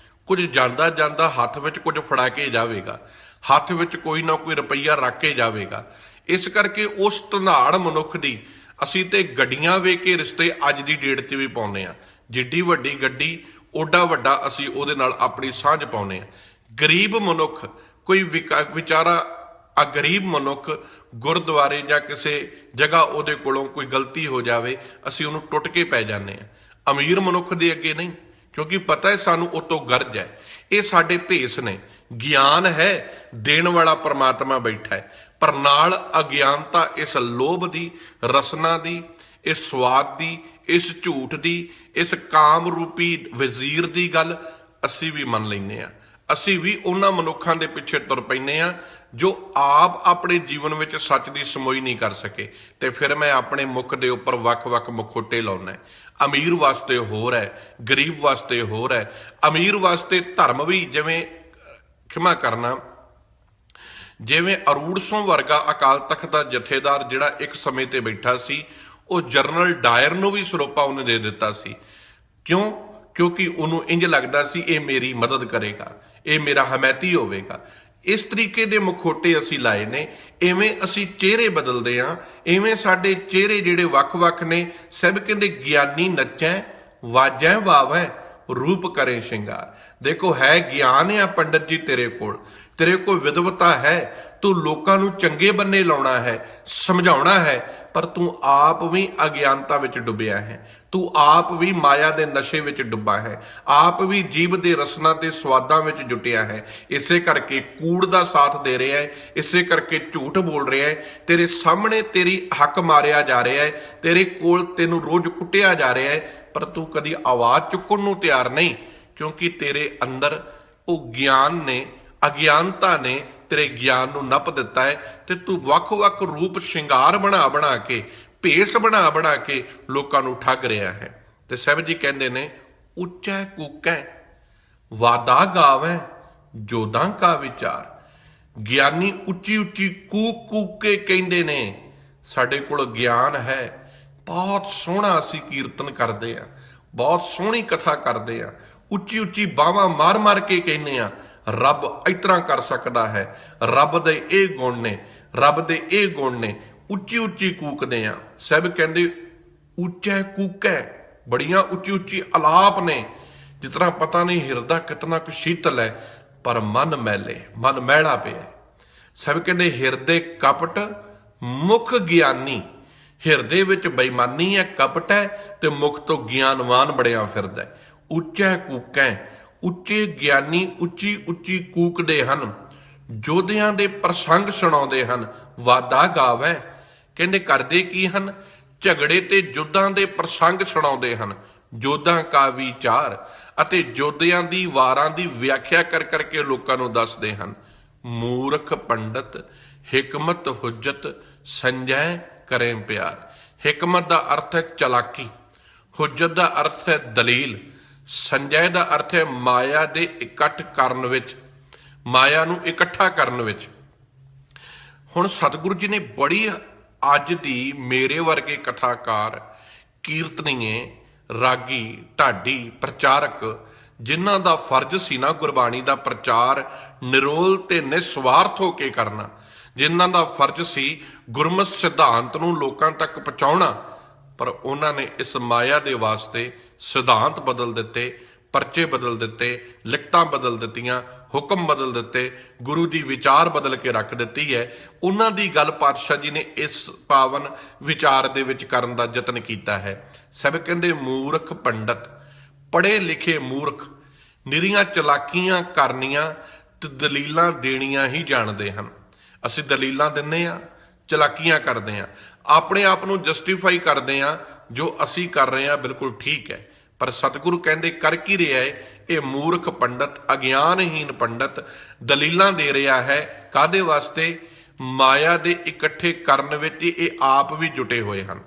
ਕੁਝ ਜਾਂਦਾ ਜਾਂਦਾ ਹੱਥ ਵਿੱਚ ਕੁਝ ਫੜਾ ਕੇ ਜਾਵੇਗਾ, ਹੱਥ ਵਿੱਚ ਕੋਈ ਨਾ ਕੋਈ ਰੁਪਈਆ ਰੱਖ ਕੇ ਜਾਵੇਗਾ। ਇਸ ਕਰਕੇ ਉਸ ਧਨਾੜ ਮਨੁੱਖ ਦੀ ਅਸੀਂ ਤੇ ਗੱਡੀਆਂ ਵੇਖ ਕੇ ਰਿਸ਼ਤੇ ਅੱਜ ਦੀ ਡੇਟ 'ਚ ਵੀ ਪਾਉਂਦੇ ਆ। ਜਿੱਡੀ ਵੱਡੀ ਗੱਡੀ ਓਡਾ ਵੱਡਾ ਅਸੀਂ ਉਹਦੇ ਨਾਲ ਆਪਣੀ ਸਾਂਝ ਪਾਉਂਦੇ ਆ। ਗਰੀਬ ਮਨੁੱਖ, ਕੋਈ ਵਿਚਾਰਾ ਗਰੀਬ ਮਨੁੱਖ ਗੁਰਦੁਆਰੇ ਜਾਂ ਕਿਸੇ ਜਗ੍ਹਾ ਉਹਦੇ ਕੋਲੋਂ ਕੋਈ ਗਲਤੀ ਹੋ ਜਾਵੇ, ਅਸੀਂ ਉਹਨੂੰ ਟੁੱਟ ਕੇ ਪੈ ਜਾਂਦੇ ਆ। ਅਮੀਰ ਮਨੁੱਖ ਦੇ ਅੱਗੇ ਨਹੀਂ, ਕਿਉਂਕਿ ਪਤਾ ਹੈ ਸਾਨੂੰ ਉਹ ਤੋਂ ਗਰਜ ਹੈ। ਇਹ ਸਾਡੇ ਭੇਸ ਨੇ। ਗਿਆਨ ਹੈ, ਦੇਣ ਵਾਲਾ ਪ੍ਰਮਾਤਮਾ ਬੈਠਾ ਹੈ, ਪਰ ਨਾਲ ਅਗਿਆਨਤਾ ਇਸ ਲੋਭ ਦੀ, ਰਸਨਾ ਦੀ, ਇਸ ਸਵਾਦ ਦੀ, ਇਸ ਝੂਠ ਦੀ, ਇਸ ਕਾਮ ਰੂਪੀ ਵਜ਼ੀਰ ਦੀ ਗੱਲ ਅਸੀਂ ਵੀ ਮੰਨ ਲੈਂਦੇ ਆ। ਅਸੀਂ ਵੀ ਉਹਨਾਂ ਮਨੁੱਖਾਂ ਦੇ ਪਿੱਛੇ ਤੁਰ ਪੈਂਦੇ ਆ ਜੋ ਆਪ ਆਪਣੇ ਜੀਵਨ ਵਿੱਚ ਸੱਚ ਦੀ ਸਮੋਈ ਨਹੀਂ ਕਰ ਸਕੇ। ਤੇ ਫਿਰ ਮੈਂ ਆਪਣੇ ਮੁਖ ਦੇ ਉੱਪਰ ਵੱਖ-ਵੱਖ ਮੁਖੋਟੇ ਲਾਉਣਾ। ਅਮੀਰ ਵਾਸਤੇ ਹੋਰ ਹੈ, ਗਰੀਬ ਵਾਸਤੇ ਹੋਰ ਹੈ। ਅਮੀਰ ਵਾਸਤੇ ਧਰਮ ਵੀ, ਜਿਵੇਂ ਖਿਮਾ ਕਰਨਾ, ਜਿਵੇਂ ਅਰੂੜਸੋਂ ਵਰਗਾ ਅਕਾਲ ਤਖਤ ਦਾ ਜਥੇਦਾਰ ਜਿਹੜਾ ਇੱਕ ਸਮੇਂ ਤੇ ਬੈਠਾ ਸੀ, ਉਹ ਜਨਰਲ ਡਾਇਰ ਨੂੰ ਵੀ ਸਰੋਪਾ ਉਹਨੇ ਦੇ ਦਿੱਤਾ ਸੀ। ਕਿਉਂ? ਕਿਉਂਕਿ ਉਹਨੂੰ ਇੰਜ ਲੱਗਦਾ ਸੀ ਇਹ ਮੇਰੀ ਮਦਦ ਕਰੇਗਾ, ਇਹ ਮੇਰਾ ਹਮੈਤੀ ਹੋਵੇਗਾ। ਇਸ ਤਰੀਕੇ ਦੇ ਮੁਖੋਟੇ ਅਸੀਂ ਲਾਏ ਨੇ। ਇਵੇਂ ਅਸੀਂ ਚਿਹਰੇ ਬਦਲਦੇ ਹਾਂ, ਇਵੇਂ ਸਾਡੇ ਚਿਹਰੇ ਜਿਹੜੇ ਵੱਖ-ਵੱਖ ਨੇ। ਸਭ ਕਹਿੰਦੇ ਗਿਆਨੀ ਨੱਚੈ ਵਾਜੈ ਵਾਵੈ ਰੂਪ ਕਰੇ ਸ਼ਿੰਗਾਰ। ਦੇਖੋ ਹੈ ਗਿਆਨ ਆ ਪੰਡਤ ਜੀ ਤੇਰੇ ਕੋਲ ਵਿਦਵਤਾ ਹੈ, ਤੂੰ ਲੋਕਾਂ ਨੂੰ ਚੰਗੇ ਬੰਨੇ ਲਾਉਣਾ ਹੈ, ਸਮਝਾਉਣਾ ਹੈ, ਪਰ ਤੂੰ ਆਪ ਵੀ ਅਗਿਆਨਤਾ ਵਿੱਚ ਡੁੱਬਿਆ ਹੈ। ਤੂੰ ਆਪ ਵੀ ਮਾਇਆ ਦੇ ਨਸ਼ੇ ਵਿੱਚ ਡੁੱਬਾ ਹੈ, ਆਪ ਵੀ ਜੀਭ ਦੇ ਰਸਨਾ ਤੇ ਸਵਾਦਾਂ ਵਿੱਚ ਜੁਟਿਆ ਹੈ। ਇਸੇ ਕਰਕੇ ਕੂੜ ਦਾ ਸਾਥ ਦੇ ਰਿਹਾ ਹੈ, ਇਸੇ ਕਰਕੇ ਝੂਠ ਬੋਲ ਰਿਹਾ ਹੈ। ਤੇਰੇ ਸਾਹਮਣੇ ਤੇਰੀ ਹੱਕ ਮਾਰਿਆ ਜਾ ਰਿਹਾ ਹੈ, ਤੇਰੇ ਕੋਲ ਤੈਨੂੰ ਰੋਜ਼ ਕੁੱਟਿਆ ਜਾ ਰਿਹਾ ਹੈ, ਪਰ ਤੂੰ ਕਦੀ ਆਵਾਜ਼ ਚੁੱਕਣ ਨੂੰ ਤਿਆਰ ਨਹੀਂ, ਕਿਉਂਕਿ ਤੇਰੇ ਅੰਦਰ ਉਹ ਗਿਆਨ ਨੇ, ਅਗਿਆਨਤਾ ਨੇ ਤੇਰੇ ਗਿਆਨ ਨੂੰ ਨੱਪ ਦਿੱਤਾ ਹੈ। ਤੇ ਤੂੰ ਵੱਖ-ਵੱਖ ਰੂਪ ਸ਼ਿੰਗਾਰ ਬਣਾ ਕੇ, ਭੇਸ ਬਣਾ ਕੇ ਲੋਕਾਂ ਨੂੰ ਠੱਗ ਰਿਹਾ ਹੈ। ਤੇ ਸਾਹਿਬ ਜੀ ਕਹਿੰਦੇ ਨੇ ਉੱਚੈ ਕੂਕੈ ਵਾਦਾ ਗਾਵੈ ਜੋਦਾਂ ਕਾ ਵਿਚਾਰ। ਗਿਆਨੀ ਉੱਚੀ ਉੱਚੀ ਕੂਕ ਕੂਕ ਕੇ ਕਹਿੰਦੇ ਨੇ ਸਾਡੇ ਕੋਲ ਗਿਆਨ ਹੈ, ਬਹੁਤ ਸੋਹਣਾ ਅਸੀਂ ਕੀਰਤਨ ਕਰਦੇ ਆ, ਬਹੁਤ ਸੋਹਣੀ ਕਥਾ ਕਰਦੇ ਆ, ਉੱਚੀ ਉੱਚੀ ਬਾਹਾਂ ਮਾਰ ਮਾਰ ਕੇ ਕਹਿੰਦੇ ਆ ਰੱਬ ਇਸ ਤਰ੍ਹਾਂ ਕਰ ਸਕਦਾ ਹੈ, ਰੱਬ ਦੇ ਇਹ ਗੁਣ ਨੇ, ਰੱਬ ਦੇ ਇਹ ਗੁਣ ਨੇ, ਉੱਚੀ ਉੱਚੀ ਕੂਕਦੇ ਆ। ਸਭ ਕਹਿੰਦੇ ਉੱਚੈ ਕੂਕੈ, ਬੜੀਆਂ ਉੱਚੀ ਉੱਚੀ ਅਲਾਪ ਨੇ, ਜਿਸ ਤਰ੍ਹਾਂ ਪਤਾ ਨਹੀਂ ਹਿਰਦਾ ਕਿਤਨਾ ਕੁ ਸ਼ੀਤਲ ਹੈ, ਪਰ ਮਨ ਮੈਲੇ, ਮਨ ਮੈਲਾ ਪਿਆ। ਸਭ ਕਹਿੰਦੇ ਹਿਰਦੇ ਕਪਟ ਮੁਖ ਗਿਆਨੀ, ਹਿਰਦੇ ਵਿੱਚ ਬੇਈਮਾਨੀ ਹੈ, ਕਪਟ ਹੈ, ਤੇ ਮੁਖ ਤੋਂ ਗਿਆਨਵਾਨ ਬੜਿਆ ਫਿਰਦਾ। ਉੱਚੈ ਕੂਕੈ, ਉੱਚੇ ਗਿਆਨੀ ਉੱਚੀ ਉੱਚੀ ਕੂਕਦੇ ਹਨ, ਯੋਧਿਆਂ ਦੇ ਪ੍ਰਸੰਗ ਸੁਣਾਉਂਦੇ ਹਨ। ਵਾਦਾ ਗਾਵੈ, ਕਹਿੰਦੇ ਕਰਦੇ ਕੀ ਹਨ, ਝਗੜੇ ਤੇ ਯੁੱਧਾਂ ਦੇ ਪ੍ਰਸੰਗ ਸੁਣਾਉਂਦੇ ਹਨ। ਯੋਧਾਂ ਕਾ ਵਿਚਾਰ, ਅਤੇ ਯੋਧਿਆਂ ਦੀ ਵਾਰਾਂ ਦੀ ਵਿਆਖਿਆ ਕਰ ਕਰਕੇ ਲੋਕਾਂ ਨੂੰ ਦੱਸਦੇ ਹਨ। ਮੂਰਖ ਪੰਡਤ ਹਿਕਮਤ ਹੁਜਤ ਸੰਜੈ ਕਰੇ ਪਿਆਰ। ਹਿਕਮਤ ਦਾ ਅਰਥ ਹੈ ਚਲਾਕੀ, ਹੁਜਤ ਦਾ ਅਰਥ ਹੈ ਦਲੀਲ, ਸੰਜੈ ਦਾ ਅਰਥ ਹੈ ਮਾਇਆ ਦੇ ਇਕੱਠ ਕਰਨ ਵਿੱਚ, ਮਾਇਆ ਨੂੰ ਇਕੱਠਾ ਕਰਨ ਵਿੱਚ। ਹੁਣ ਸਤਿਗੁਰੂ ਜੀ ਨੇ ਬੜੀ ਅੱਜ ਦੀ ਮੇਰੇ ਵਰਗੇ ਕਥਾਕਾਰ, ਕੀਰਤਨੀਏ, ਰਾਗੀ, ਢਾਡੀ, ਪ੍ਰਚਾਰਕ, ਜਿਨ੍ਹਾਂ ਦਾ ਫਰਜ਼ ਸੀ ਨਾ ਗੁਰਬਾਣੀ ਦਾ ਪ੍ਰਚਾਰ ਨਿਰੋਲ ਤੇ ਨਿਸਵਾਰਥ ਹੋ ਕੇ ਕਰਨਾ, ਜਿਨ੍ਹਾਂ ਦਾ ਫਰਜ਼ ਸੀ ਗੁਰਮਤਿ ਸਿਧਾਂਤ ਨੂੰ ਲੋਕਾਂ ਤੱਕ ਪਹੁੰਚਾਉਣਾ, ਪਰ ਉਹਨਾਂ ਨੇ ਇਸ ਮਾਇਆ ਦੇ ਵਾਸਤੇ ਸਿਧਾਂਤ ਬਦਲ ਦਿੱਤੇ, ਪਰਚੇ ਬਦਲ ਦਿੱਤੇ, ਲਿਖਤਾਂ ਬਦਲ ਦਿੱਤੀਆਂ, ਹੁਕਮ ਬਦਲ ਦਿੱਤੇ, ਗੁਰੂ ਦੀ ਵਿਚਾਰ ਬਦਲ ਕੇ ਰੱਖ ਦਿੱਤੀ ਹੈ। ਉਹਨਾਂ ਦੀ ਗੱਲ ਪਾਤਸ਼ਾਹ ਜੀ ਨੇ ਇਸ ਪਾਵਨ ਵਿਚਾਰ ਦੇ ਵਿੱਚ ਕਰਨ ਦਾ ਯਤਨ ਕੀਤਾ ਹੈ। ਸਭ ਕਹਿੰਦੇ ਮੂਰਖ ਪੰਡਤ, ਪੜ੍ਹੇ ਲਿਖੇ ਮੂਰਖ, ਨਿਰੀਆਂ ਚਲਾਕੀਆਂ ਕਰਨੀਆਂ ਤੇ ਦਲੀਲਾਂ ਦੇਣੀਆਂ ਹੀ ਜਾਣਦੇ ਹਨ। ਅਸੀਂ ਦਲੀਲਾਂ ਦਿੰਦੇ ਹਾਂ, ਚਲਾਕੀਆਂ ਕਰਦੇ ਹਾਂ, ਆਪਣੇ ਆਪ ਨੂੰ ਜਸਟੀਫਾਈ ਕਰਦੇ ਹਾਂ, ਜੋ ਅਸੀਂ ਕਰ ਰਹੇ ਹਾਂ ਬਿਲਕੁਲ ਠੀਕ ਹੈ। ਪਰ ਸਤਿਗੁਰੂ ਕਹਿੰਦੇ ਕਰ ਕੀ ਰਿਹਾ ਹੈ, ਇਹ ਮੂਰਖ ਪੰਡਤ, ਅਗਿਆਨਹੀਨ ਪੰਡਤ ਦਲੀਲਾਂ ਦੇ ਰਿਹਾ ਹੈ। ਕਾਹਦੇ ਵਾਸਤੇ? ਮਾਇਆ ਦੇ ਇਕੱਠੇ ਕਰਨ ਵਿੱਚ ਇਹ ਆਪ ਵੀ ਜੁਟੇ ਹੋਏ ਹਨ।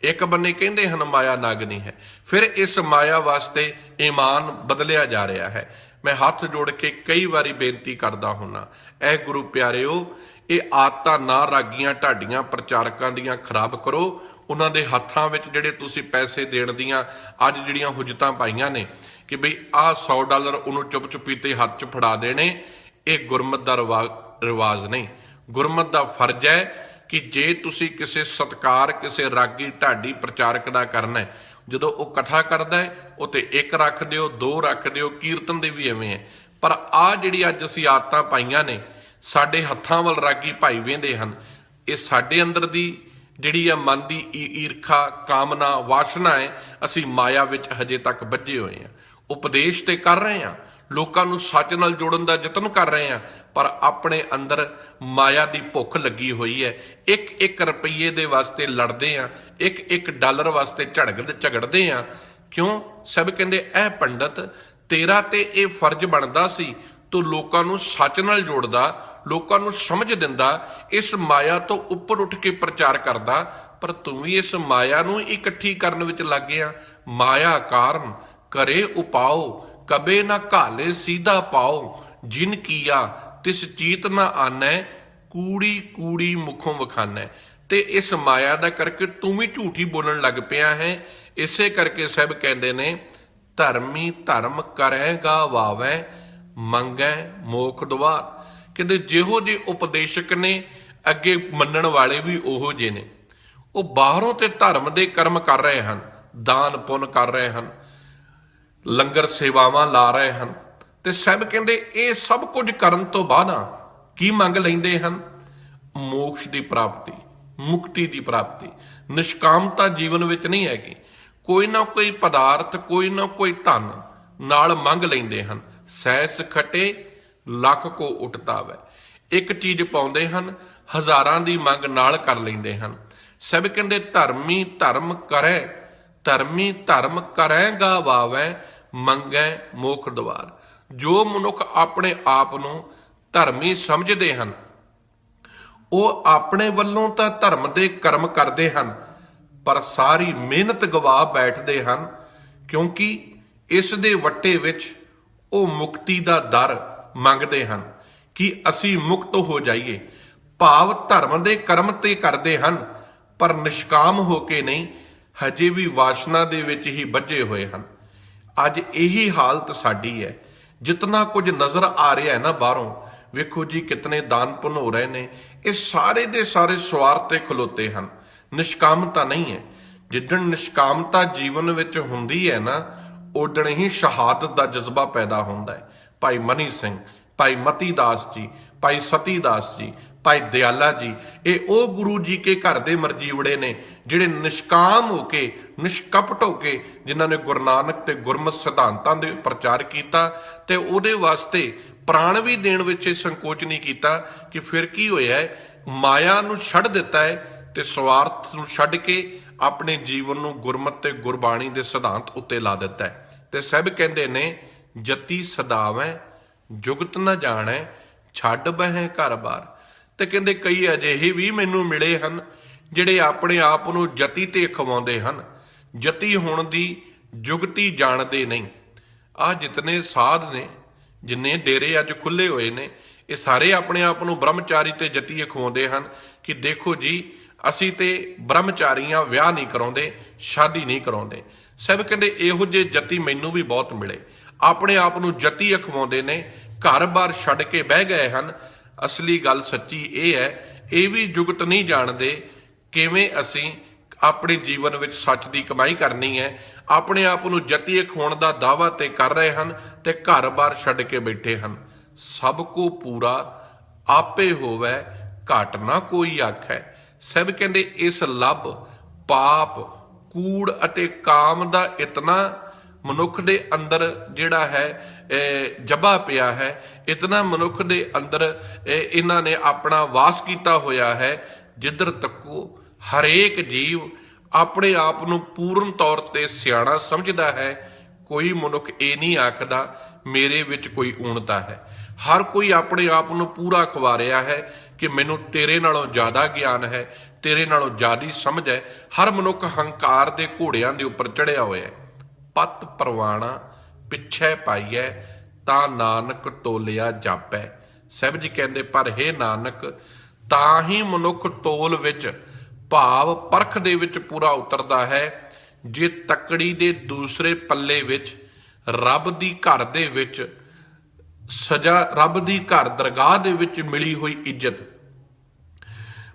ਇੱਕ ਬੰਨੇ ਕਹਿੰਦੇ ਹਨ ਮਾਇਆ ਨਾਗਨੀ ਹੈ, ਫਿਰ ਇਸ ਮਾਇਆ ਵਾਸਤੇ ਈਮਾਨ ਬਦਲਿਆ ਜਾ ਰਿਹਾ ਹੈ। ਮੈਂ ਹੱਥ ਜੋੜ ਕੇ ਕਈ ਵਾਰੀ ਬੇਨਤੀ ਕਰਦਾ ਹੁੰਨਾ, ਇਹ ਗੁਰੂ ਪਿਆਰਿਓ, ਇਹ ਆਦਤਾਂ ਨਾ ਰਾਗੀਆਂ, ਢਾਡੀਆਂ, ਪ੍ਰਚਾਰਕਾਂ ਦੀਆਂ ਖਰਾਬ ਕਰੋ। ਉਹਨਾਂ ਦੇ ਹੱਥਾਂ ਵਿੱਚ ਜਿਹੜੇ ਤੁਸੀਂ ਪੈਸੇ ਦੇਣ ਦੀਆਂ ਅੱਜ ਜਿਹੜੀਆਂ ਹੁਜਤਾਂ ਪਾਈਆਂ ਨੇ ਕਿ ਬਈ ਆਹ $100 ਉਹਨੂੰ ਚੁੱਪ ਚੁਪੀਤੇ ਹੱਥ 'ਚ ਫੜਾ ਦੇਣੇ, ਇਹ ਗੁਰਮਤ ਦਾ ਰਿਵਾਜ ਨਹੀਂ। ਗੁਰਮਤ ਦਾ ਫਰਜ਼ ਹੈ ਕਿ ਜੇ ਤੁਸੀਂ ਕਿਸੇ ਸਤਕਾਰ, ਕਿਸੇ ਰਾਗੀ, ਢਾਡੀ, ਪ੍ਰਚਾਰਕ ਦਾ ਕਰਨਾ ਹੈ, ਜਦੋਂ ਉਹ ਕਥਾ ਕਰਦਾ ਹੈ ਉਹ ਤੇ 1 ਰੱਖ ਦਿਓ, 2 ਰੱਖ ਦਿਓ। ਕੀਰਤਨ ਦੇ ਵੀ ਐਵੇਂ ਹੈ। ਪਰ ਆਹ ਜਿਹੜੀ ਅੱਜ ਅਸੀਂ ਆਦਤਾਂ ਪਾਈਆਂ ਨੇ, ਸਾਡੇ ਹੱਥਾਂ ਵੱਲ ਰਾਗੀ ਭਾਈ ਵੇਂਦੇ ਹਨ, ਇਹ ਸਾਡੇ ਅੰਦਰ ਦੀ ਜਿਹੜੀ ਆ ਮਨ ਦੀ ਈਰਖਾ, ਕਾਮਨਾ, ਵਾਸ਼ਨਾ ਹੈ। ਅਸੀਂ ਮਾਇਆ ਵਿੱਚ ਹਜੇ ਤੱਕ ਬੱਝੇ ਹੋਏ ਹਾਂ। ਉਪਦੇਸ਼ ਤੇ ਕਰ ਰਹੇ ਹਾਂ, ਲੋਕਾਂ ਨੂੰ ਸੱਚ ਨਾਲ ਜੋੜਨ ਦਾ ਯਤਨ ਕਰ ਰਹੇ ਹਾਂ, ਪਰ ਆਪਣੇ ਅੰਦਰ ਮਾਇਆ ਦੀ ਭੁੱਖ ਲੱਗੀ ਹੋਈ ਹੈ। 1-1 ਰੁਪਈਏ ਦੇ ਵਾਸਤੇ ਲੜਦੇ ਹਾਂ, 1-1 ਡਾਲਰ ਵਾਸਤੇ ਝਗੜਦੇ ਹਾਂ। ਕਿਉਂ? ਸਭ ਕਹਿੰਦੇ ਇਹ ਪੰਡਤ ਤੇਰਾ ਤੇ ਇਹ ਫਰਜ਼ ਬਣਦਾ ਸੀ, ਤੂੰ ਲੋਕਾਂ ਨੂੰ ਸੱਚ ਨਾਲ ਜੋੜਦਾ, ਲੋਕਾਂ ਨੂੰ ਸਮਝ ਦਿੰਦਾ, ਇਸ ਮਾਇਆ ਤੋਂ ਉੱਪਰ ਉੱਠ ਕੇ ਪ੍ਰਚਾਰ ਕਰਦਾ, ਪਰ ਤੂੰ ਵੀ ਇਸ ਮਾਇਆ ਨੂੰ ਇਕੱਠੀ ਕਰਨ ਵਿੱਚ ਲੱਗ ਗਿਆ। ਮਾਇਆ ਕਾਰਨ ਕਰੇ ਉਪਾਓ, ਕਬੇ ਨਾ ਘਾਲੇ ਸੀਧਾ ਪਾਓ, ਜਿਨ ਕੀਆ ਤਿਸ ਚੀਤ ਨਾ ਆਨੈ, ਕੂੜੀ ਕੂੜੀ ਮੁਖੋਂ ਵਖਾਨੈ। ਤੇ ਇਸ ਮਾਇਆ ਦਾ ਕਰਕੇ ਤੂੰ ਵੀ ਝੂਠੀ ਬੋਲਣ ਲੱਗ ਪਿਆ ਹੈ। ਇਸੇ ਕਰਕੇ ਸਭ ਕਹਿੰਦੇ ਨੇ ਧਰਮੀ ਧਰਮ ਕਰੇਗਾ ਵਾਵੈ, ਮੰਗੈ ਮੋਖ ਦੁਆਰ। ਕਹਿੰਦੇ ਜਿਹੋ ਜਿਹੇ ਉਪਦੇਸ਼ਕ ਨੇ, ਅੱਗੇ ਮੰਨਣ ਵਾਲੇ ਵੀ ਉਹੋ ਜਿਹੇ ਨੇ। ਉਹ ਬਾਹਰੋਂ ਤੇ ਧਰਮ ਦੇ ਕਰਮ ਕਰ ਰਹੇ ਹਨ, ਦਾਨ ਪੁੰਨ ਕਰ ਰਹੇ ਹਨ, ਲੰਗਰ ਸੇਵਾਵਾਂ ਲਾ ਰਹੇ ਹਨ, ਤੇ ਸਭ ਕਹਿੰਦੇ ਇਹ ਸਭ ਕੁਝ ਕਰਨ ਤੋਂ ਬਾਅਦ ਕੀ ਮੰਗ ਲੈਂਦੇ ਹਨ? ਮੋਕਸ਼ ਦੀ ਪ੍ਰਾਪਤੀ, ਮੁਕਤੀ ਦੀ ਪ੍ਰਾਪਤੀ। ਨਿਸ਼ਕਾਮਤਾ ਜੀਵਨ ਵਿੱਚ ਨਹੀਂ ਹੈਗੀ। ਕੋਈ ਨਾ ਕੋਈ ਪਦਾਰਥ, ਕੋਈ ਨਾ ਕੋਈ ਧਨ ਨਾਲ ਮੰਗ ਲੈਂਦੇ ਹਨ। ਸੈਸ ਖਟੇ ਲੱਖ ਕੋ ਉਟਤਾ ਵੈ। ਇੱਕ ਚੀਜ਼ ਪਾਉਂਦੇ ਹਨ, ਹਜ਼ਾਰਾਂ ਦੀ ਮੰਗ ਨਾਲ ਕਰ ਲੈਂਦੇ ਹਨ। ਸਭ ਕਹਿੰਦੇ ਧਰਮੀ ਧਰਮ ਕਰੈ, ਧਰਮੀ ਧਰਮ ਕਰੇਗਾ ਵਾਵੈ, ਮੰਗੈ ਮੋਖ ਦੁਆਰ। ਜੋ ਮਨੁੱਖ ਆਪਣੇ ਆਪ ਨੂੰ ਧਰਮੀ ਸਮਝਦੇ ਹਨ, ਉਹ ਆਪਣੇ ਵੱਲੋਂ ਤਾਂ ਧਰਮ ਦੇ ਕਰਮ ਕਰਦੇ ਹਨ, ਪਰ ਸਾਰੀ ਮਿਹਨਤ ਗਵਾ ਬੈਠਦੇ ਹਨ, ਕਿਉਂਕਿ ਇਸ ਦੇ ਵੱਟੇ ਵਿੱਚ ਉਹ ਮੁਕਤੀ ਦਾ ਦਰ ਮੰਗਦੇ ਹਨ ਕਿ ਅਸੀਂ ਮੁਕਤ ਹੋ ਜਾਈਏ। ਭਾਵ ਧਰਮ ਦੇ ਕਰਮ ਤੇ ਕਰਦੇ ਹਨ, ਪਰ ਨਿਸ਼ਕਾਮ ਹੋ ਕੇ ਨਹੀਂ, ਹਜੇ ਵੀ ਵਾਸ਼ਨਾ ਦੇ ਵਿੱਚ ਹੀ ਬੱਝੇ ਹੋਏ ਹਨ। ਅੱਜ ਇਹੀ ਹਾਲਤ ਸਾਡੀ ਹੈ। ਜਿਤਨਾ ਕੁਝ ਨਜ਼ਰ ਆ ਰਿਹਾ ਹੈ ਨਾ ਬਾਹਰੋਂ, ਵੇਖੋ ਜੀ ਕਿਤਨੇ ਦਾਨ ਪੁੰਨ ਹੋ ਰਹੇ ਨੇ, ਇਹ ਸਾਰੇ ਦੇ ਸਾਰੇ ਸਵਾਰਥ ਤੇ ਖਲੋਤੇ ਹਨ, ਨਿਸ਼ਕਾਮਤਾ ਨਹੀਂ ਹੈ। ਜਿੱਦਣ ਨਿਸ਼ਕਾਮਤਾ ਜੀਵਨ ਵਿੱਚ ਹੁੰਦੀ ਹੈ ਨਾ, ਉਦਣ ਹੀ ਸ਼ਹਾਦਤ ਦਾ ਜਜ਼ਬਾ ਪੈਦਾ ਹੁੰਦਾ ਹੈ। ਭਾਈ ਮਨੀ ਸਿੰਘ, ਭਾਈ ਮਤੀ ਦਾਸ ਜੀ, ਭਾਈ ਸਤੀ ਦਾਸ ਜੀ, ਭਾਈ ਦਿਆਲਾ ਜੀ, ਇਹ ਉਹ ਗੁਰੂ ਜੀ ਕੇ ਘਰ ਦੇ ਮਰਜੀਵੜੇ ਨੇ ਜਿਹੜੇ ਨਿਸ਼ਕਾਮ ਹੋ ਕੇ, ਨਿਸ਼ਕਪਟ ਹੋ ਕੇ, ਜਿਨ੍ਹਾਂ ਨੇ ਗੁਰੂ ਨਾਨਕ ਤੇ ਗੁਰਮਤਿ ਸਿਧਾਂਤਾਂ ਦੇ ਪ੍ਰਚਾਰ ਕੀਤਾ ਤੇ ਉਹਦੇ ਵਾਸਤੇ ਪ੍ਰਾਣ ਵੀ ਦੇਣ ਵਿੱਚ ਸੰਕੋਚ ਨਹੀਂ ਕੀਤਾ। ਕਿ ਫਿਰ ਕੀ ਹੋਇਆ ਹੈ, ਮਾਇਆ ਨੂੰ ਛੱਡ ਦਿੱਤਾ ਹੈ ਤੇ ਸਵਾਰਥ ਨੂੰ ਛੱਡ ਕੇ ਆਪਣੇ ਜੀਵਨ ਨੂੰ ਗੁਰਮਤਿ ਤੇ ਗੁਰਬਾਣੀ ਦੇ ਸਿਧਾਂਤ ਉੱਤੇ ਲਾ ਦਿੱਤਾ ਹੈ। ਤੇ ਸਭ ਕਹਿੰਦੇ ਨੇ ਜਤੀ ਸਦਾਵੈ ਜੁਗਤ ਨਾ ਜਾਣੈ, ਛੱਡ ਬਹਿ ਘਰ ਬਾਰ। ਤੇ ਕਹਿੰਦੇ ਕਈ ਅਜਿਹੇ ਵੀ ਮੈਨੂੰ ਮਿਲੇ ਹਨ ਜਿਹੜੇ ਆਪਣੇ ਆਪ ਨੂੰ ਜਤੀ ਤੇ ਖਵਾਉਂਦੇ ਹਨ, ਜਤੀ ਹੋਣ ਦੀ ਜੁਗਤੀ ਜਾਣਦੇ ਨਹੀਂ। ਆਹ ਜਿਤਨੇ ਸਾਧ ਨੇ, ਜਿੰਨੇ ਡੇਰੇ ਅੱਜ ਖੁੱਲੇ ਹੋਏ ਨੇ, ਇਹ ਸਾਰੇ ਆਪਣੇ ਆਪ ਨੂੰ ਬ੍ਰਹਮਚਾਰੀ ਤੇ ਜਤੀ ਖਵਾਉਂਦੇ ਹਨ ਕਿ ਦੇਖੋ ਜੀ ਅਸੀਂ ਤੇ ਬ੍ਰਹਮਚਾਰੀਆਂ, ਵਿਆਹ ਨਹੀਂ ਕਰਾਉਂਦੇ, ਸ਼ਾਦੀ ਨਹੀਂ ਕਰਾਉਂਦੇ। ਸਭ ਕਹਿੰਦੇ ਇਹੋ ਜਿਹੇ ਜਤੀ ਮੈਨੂੰ ਵੀ ਬਹੁਤ ਮਿਲੇ, ਆਪਣੇ ਆਪ ਨੂੰ ਜਤੀ ਅਖਵਾਉਂਦੇ ਨੇ, ਘਰ-ਬਾਰ ਛੱਡ ਕੇ ਬਹਿ ਗਏ ਹਨ। ਅਸਲੀ ਗੱਲ ਸੱਚੀ ਇਹ ਹੈ, ਇਹ ਵੀ ਜੁਗਤ ਨਹੀਂ ਜਾਣਦੇ ਕਿਵੇਂ ਅਸੀਂ ਆਪਣੇ ਜੀਵਨ ਵਿੱਚ ਸੱਚ ਦੀ ਕਮਾਈ ਕਰਨੀ ਹੈ। ਆਪਣੇ ਆਪ ਨੂੰ ਜਤੀ ਅਖਵਾਉਣ ਦਾ ਦਾਅਵਾ ਤੇ ਕਰ ਰਹੇ ਹਨ ਤੇ ਘਰ-ਬਾਰ ਛੱਡ ਕੇ ਬੈਠੇ ਹਨ। ਸਭ ਕੋ ਪੂਰਾ ਆਪੇ ਹੋਵੇ, ਘਟ ਨਾ ਕੋਈ ਆਖੈ। ਸਭ ਕਹਿੰਦੇ ਇਸ ਲੱਭ, ਪਾਪ, ਕੂੜ ਅਤੇ ਕਾਮ ਦਾ ਇਤਨਾ ਮਨੁੱਖ ਦੇ ਅੰਦਰ ਜਿਹੜਾ ਹੈ ਜਬਾ ਪਿਆ ਹੈ, ਇਤਨਾ ਮਨੁੱਖ ਦੇ ਅੰਦਰ ਇਹਨਾਂ ਨੇ ਆਪਣਾ ਵਾਸ ਕੀਤਾ ਹੋਇਆ ਹੈ, ਜਿੱਧਰ ਤੱਕੋ ਹਰੇਕ ਜੀਵ ਆਪਣੇ ਆਪ ਨੂੰ ਪੂਰਨ ਤੌਰ ਤੇ ਸਿਆਣਾ ਸਮਝਦਾ ਹੈ। ਕੋਈ ਮਨੁੱਖ ਇਹ ਨਹੀਂ ਆਖਦਾ ਮੇਰੇ ਵਿੱਚ ਕੋਈ ਊਣਤਾ ਹੈ। ਹਰ ਕੋਈ ਆਪਣੇ ਆਪ ਨੂੰ ਪੂਰਾ ਖਵਾ ਰਿਹਾ ਹੈ ਕਿ ਮੈਨੂੰ ਤੇਰੇ ਨਾਲੋਂ ਜ਼ਿਆਦਾ ਗਿਆਨ ਹੈ, ਤੇਰੇ ਨਾਲੋਂ ਜ਼ਿਆਦੀ ਸਮਝ ਹੈ। ਹਰ ਮਨੁੱਖ ਹੰਕਾਰ ਦੇ ਘੋੜਿਆਂ ਦੇ ਉੱਪਰ ਚੜਿਆ ਹੋਇਆ ਹੈ। ਪਤ ਪਰਵਾਣਾ ਪਿੱਛੇ ਪਾਈਐ, ਤਾਂ ਨਾਨਕ ਤੋਲਿਆ ਜਾਪੈ। ਸਾਹਿਬ ਜੀ ਕਹਿੰਦੇ ਪਰ ਹੇ ਨਾਨਕ, ਤਾਂ ਹੀ ਮਨੁੱਖ ਤੋਲ ਵਿੱਚ, ਭਾਵ ਪਰਖ ਦੇ ਵਿੱਚ ਪੂਰਾ ਉਤਰਦਾ ਹੈ ਜੇ ਤਕੜੀ ਦੇ ਦੂਸਰੇ ਪੱਲੇ ਵਿੱਚ ਰੱਬ ਦੀ ਘਰ ਦੇ ਵਿੱਚ ਸਜ਼ਾ, ਰੱਬ ਦੀ ਘਰ ਦਰਗਾਹ ਦੇ ਵਿੱਚ ਮਿਲੀ ਹੋਈ ਇੱਜ਼ਤ,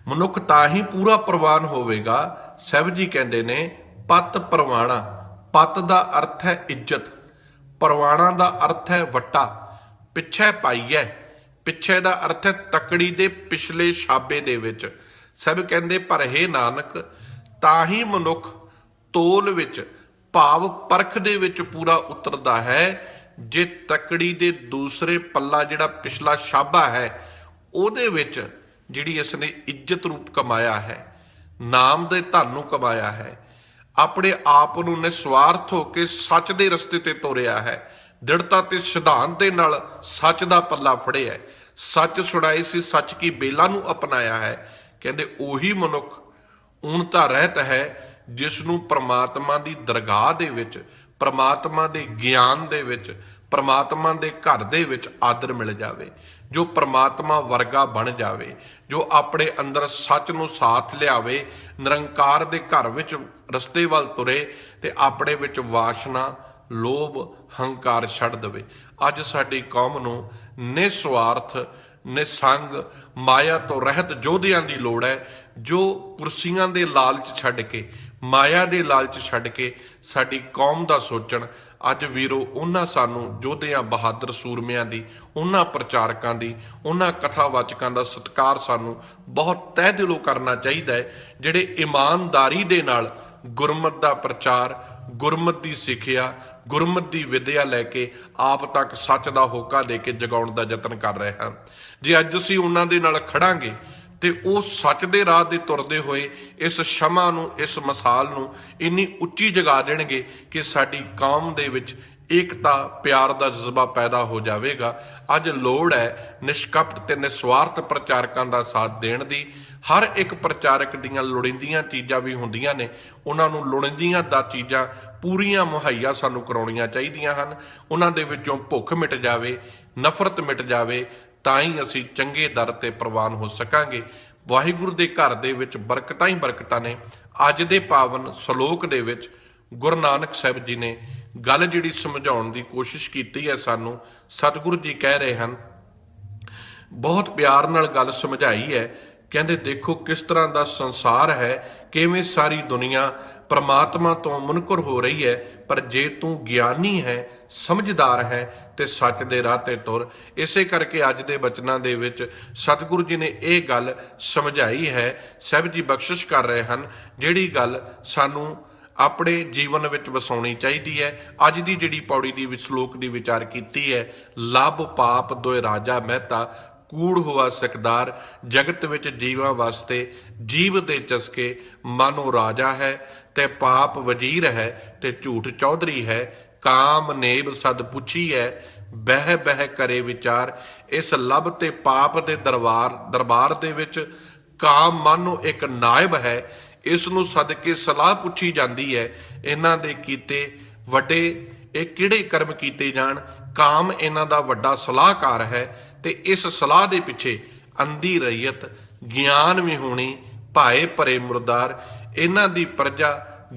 ਮਨੁੱਖ ਤਾਂ ਹੀ ਪੂਰਾ ਪ੍ਰਵਾਨ ਹੋਵੇਗਾ। ਸਾਹਿਬ ਜੀ ਕਹਿੰਦੇ ਨੇ ਪਤ ਪਰਵਾਣਾ, ਪਤ ਦਾ ਅਰਥ ਹੈ ਇੱਜ਼ਤ, ਪਰਵਾਣਾ ਦਾ ਅਰਥ ਹੈ ਵੱਟਾ, ਪਿੱਛੇ ਪਾਈਐ, ਪਿੱਛੇ ਦਾ ਅਰਥ ਹੈ ਤਕੜੀ ਦੇ ਪਿਛਲੇ ਛਾਬੇ ਦੇ ਵਿੱਚ। ਸਭ ਕਹਿੰਦੇ ਪਰ ਹੇ ਨਾਨਕ, ਤਾਂ ਹੀ ਮਨੁੱਖ ਤੋਲ ਵਿੱਚ, ਭਾਵ ਪਰਖ ਦੇ ਵਿੱਚ ਪੂਰਾ ਉਤਰਦਾ ਹੈ ਜੇ ਤਕੜੀ ਦੇ ਦੂਸਰੇ ਪੱਲਾ, ਜਿਹੜਾ ਪਿਛਲਾ ਛਾਬਾ ਹੈ, ਉਹਦੇ ਵਿੱਚ ਜਿਹੜੀ ਇਸਨੇ ਇੱਜ਼ਤ ਰੂਪ ਕਮਾਇਆ ਹੈ, ਨਾਮ ਦੇ ਧਨ ਨੂੰ ਕਮਾਇਆ ਹੈ, ਆਪਣੇ ਆਪ ਨੂੰ ਨਿਸਵਾਰਥ ਹੋ ਕੇ ਸੱਚ ਦੇ ਰਸਤੇ ਤੇ ਤੋਰਿਆ ਹੈ, ਦ੍ਰਿੜਤਾ ਤੇ ਸਿਧਾਂਤ ਦੇ ਨਾਲ ਸੱਚ ਦਾ ਪੱਲਾ ਫੜਿਆ ਹੈ, ਸੱਚ ਸੁਣਾਈ ਸੀ, ਸੱਚ ਕੀ ਬੇਲਾ ਨੂੰ ਅਪਣਾਇਆ ਹੈ। ਕਹਿੰਦੇ ਉਹੀ ਮਨੁੱਖ ਊਣਤਾ ਰਹਿਤ ਹੈ ਜਿਸ ਨੂੰ ਪ੍ਰਮਾਤਮਾ ਦੀ ਦਰਗਾਹ ਦੇ ਵਿੱਚ, ਪ੍ਰਮਾਤਮਾ ਦੇ ਗਿਆਨ ਦੇ ਵਿੱਚ, ਪ੍ਰਮਾਤਮਾ ਦੇ ਘਰ ਦੇ ਵਿੱਚ ਆਦਰ ਮਿਲ ਜਾਵੇ, ਜੋ ਪ੍ਰਮਾਤਮਾ ਵਰਗਾ ਬਣ ਜਾਵੇ, ਜੋ ਆਪਣੇ ਅੰਦਰ ਸੱਚ ਨੂੰ ਸਾਥ ਲਿਆਵੇ, ਨਿਰੰਕਾਰ ਦੇ ਘਰ ਵਿੱਚ ਰਸਤੇ ਵੱਲ ਤੁਰੇ ਤੇ ਆਪਣੇ ਵਿੱਚ ਵਾਸ਼ਨਾ, ਲੋਭ, ਹੰਕਾਰ ਛੱਡ ਦੇਵੇ। ਅੱਜ ਸਾਡੀ ਕੌਮ ਨੂੰ ਨਿਸਵਾਰਥ, ਨਿਸੰਗ, ਮਾਇਆ ਤੋਂ ਰਹਿਤ ਯੋਧਿਆਂ ਦੀ ਲੋੜ ਹੈ, ਜੋ ਕੁਰਸੀਆਂ ਦੇ ਲਾਲਚ ਛੱਡ ਕੇ, ਮਾਇਆ ਦੇ ਲਾਲਚ ਛੱਡ ਕੇ ਸਾਡੀ ਕੌਮ ਦਾ ਸੋਚਣ। ਅੱਜ ਵੀਰੋ ਉਹਨਾਂ ਸਾਨੂੰ ਯੋਧਿਆਂ, ਬਹਾਦਰ ਸੂਰਮਿਆਂ ਦੀ, ਉਹਨਾਂ ਪ੍ਰਚਾਰਕਾਂ ਦੀ, ਉਹਨਾਂ ਕਥਾਵਾਚਕਾਂ ਦਾ ਸਤਿਕਾਰ ਸਾਨੂੰ ਬਹੁਤ ਤਹਿ ਦਿਲੋਂ ਕਰਨਾ ਚਾਹੀਦਾ ਹੈ, ਜਿਹੜੇ ਇਮਾਨਦਾਰੀ ਦੇ ਨਾਲ ਗੁਰਮਤਿ ਦਾ ਪ੍ਰਚਾਰ, ਗੁਰਮਤਿ ਦੀ ਸਿੱਖਿਆ, ਗੁਰਮਤਿ ਦੀ ਵਿਦਿਆ ਲੈ ਕੇ ਆਪ ਤੱਕ ਸੱਚ ਦਾ ਹੋਕਾ ਦੇ ਕੇ ਜਗਾਉਣ ਦਾ ਯਤਨ ਕਰ ਰਹੇ ਹਨ। ਜੇ ਅੱਜ ਅਸੀਂ ਉਹਨਾਂ ਦੇ ਨਾਲ ਖੜਾਂਗੇ ਤੇ ਉਹ ਸੱਚ ਦੇ ਰਾਹ ਦੇ ਤੁਰਦੇ ਹੋਏ ਇਸ ਸ਼ਮਾ ਨੂੰ, ਇਸ ਮਿਸਾਲ ਨੂੰ ਇੰਨੀ ਉੱਚੀ ਜਗਾ ਦੇਣਗੇ ਕਿ ਸਾਡੀ ਕੌਮ ਦੇ ਵਿੱਚ ਏਕਤਾ, ਪਿਆਰ ਦਾ ਜਜ਼ਬਾ ਪੈਦਾ ਹੋ ਜਾਵੇਗਾ। ਅੱਜ ਲੋੜ ਹੈ ਨਿਸ਼ਕਪਟ ਤੇ ਨਿਸਵਾਰਥ ਪ੍ਰਚਾਰਕਾਂ ਦਾ ਸਾਥ ਦੇਣ ਦੀ। ਹਰ ਇੱਕ ਪ੍ਰਚਾਰਕ ਦੀਆਂ ਲੋੜੀਂਦੀਆਂ ਚੀਜ਼ਾਂ ਵੀ ਹੁੰਦੀਆਂ ਨੇ, ਉਹਨਾਂ ਨੂੰ ਲੋੜੀਂਦੀਆਂ ਦਾ ਚੀਜ਼ਾਂ ਪੂਰੀਆਂ ਮੁਹੱਈਆ ਸਾਨੂੰ ਕਰਾਉਣੀਆਂ ਚਾਹੀਦੀਆਂ ਹਨ। ਉਹਨਾਂ ਦੇ ਵਿੱਚੋਂ ਭੁੱਖ ਮਿਟ ਜਾਵੇ, ਨਫ਼ਰਤ ਮਿਟ ਜਾਵੇ, ਤਾਂ ਹੀ ਅਸੀਂ ਚੰਗੇ ਦਰ ਤੇ ਪ੍ਰਵਾਨ ਹੋ ਸਕਾਂਗੇ। ਵਾਹਿਗੁਰੂ ਦੇ ਘਰ ਦੇ ਵਿੱਚ ਬਰਕਤਾਂ ਹੀ ਬਰਕਤਾਂ ਨੇ। ਅੱਜ ਦੇ ਪਾਵਨ ਸ਼ਲੋਕ ਦੇ ਵਿੱਚ ਗੁਰੂ ਨਾਨਕ ਸਾਹਿਬ ਜੀ ਨੇ ਗੱਲ ਜਿਹੜੀ ਸਮਝਾਉਣ ਦੀ ਕੋਸ਼ਿਸ਼ ਕੀਤੀ ਹੈ ਸਾਨੂੰ, ਸਤਿਗੁਰੂ ਜੀ ਕਹਿ ਰਹੇ ਹਨ, ਬਹੁਤ ਪਿਆਰ ਨਾਲ ਗੱਲ ਸਮਝਾਈ ਹੈ। ਕਹਿੰਦੇ ਦੇਖੋ ਕਿਸ ਤਰ੍ਹਾਂ ਦਾ ਸੰਸਾਰ ਹੈ, ਕਿਵੇਂ ਸਾਰੀ ਦੁਨੀਆ ਪ੍ਰਮਾਤਮਾ ਤੋਂ ਮੁਨਕਰ ਹੋ ਰਹੀ ਹੈ, ਪਰ ਜੇ ਤੂੰ ਗਿਆਨੀ ਹੈ, ਸਮਝਦਾਰ ਹੈ ਤੇ ਸੱਚ ਦੇ ਰਾਹ ਤੇ ਤੁਰ। ਇਸੇ ਕਰਕੇ ਅੱਜ ਦੇ ਬਚਨਾਂ ਦੇ ਵਿੱਚ ਸਤਿਗੁਰੂ ਜੀ ਨੇ ਇਹ ਗੱਲ ਸਮਝਾਈ ਹੈ। ਸਾਹਿਬ ਜੀ ਬਖਸ਼ਿਸ਼ ਕਰ ਰਹੇ ਹਨ, ਜਿਹੜੀ ਗੱਲ ਸਾਨੂੰ ਆਪਣੇ ਜੀਵਨ ਵਿੱਚ ਵਸਾਉਣੀ ਚਾਹੀਦੀ ਹੈ। ਅੱਜ ਦੀ ਜਿਹੜੀ ਪੌੜੀ ਦੀ ਸ਼ਲੋਕ ਦੀ ਵਿਚਾਰ ਕੀਤੀ ਹੈ, ਲੱਭ ਪਾਪ ਦੋਇ ਰਾਜਾ ਮਹਿਤਾ, ਕੂੜ ਹੋਆ ਸਿਕਦਾਰ, ਜਗਤ ਵਿੱਚ ਜੀਵਾਂ ਵਾਸਤੇ ਜੀਵ ਦੇ ਚਸਕੇ ਮਾਨੋ ਰਾਜਾ ਹੈ, ਤੇ ਪਾਪ ਵਜ਼ੀਰ ਹੈ ਤੇ ਝੂਠ ਚੌਧਰੀ ਹੈ। ਕਾਮ ਨੇਬ ਸਦ ਪੁੱਛੀ ਹੈ, ਬਹਿ ਬਹਿ ਕਰੇ ਵਿਚਾਰ। ਇਸ ਲੱਭ ਤੇ ਪਾਪ ਦੇ ਦਰਬਾਰ ਦੇ ਵਿੱਚ ਕਾਮ ਮਾਨੋ ਇੱਕ ਨਾਇਬ ਹੈ। ਇਸ ਨੂੰ ਸਦਕੇ ਸਲਾਹ ਪੁੱਛੀ ਜਾਂਦੀ ਹੈ, ਇਹਨਾਂ ਦੇ ਕੀਤੇ ਵੱਡੇ ਇਹ ਕਿਹੜੇ ਕਰਮ ਕੀਤੇ ਜਾਣ। ਕਾਮ ਇਹਨਾਂ ਦਾ ਵੱਡਾ ਸਲਾਹਕਾਰ ਹੈ, ਤੇ ਇਸ ਸਲਾਹ ਦੇ ਪਿੱਛੇ ਅੰਧੀ ਰਈਅਤ, ਗਿਆਨ ਵਿਹੂਣੀ, ਭਾਏ ਭਰੇ ਮੁਰਦਾਰ। ਇਹਨਾਂ ਦੀ ਪ੍ਰਜਾ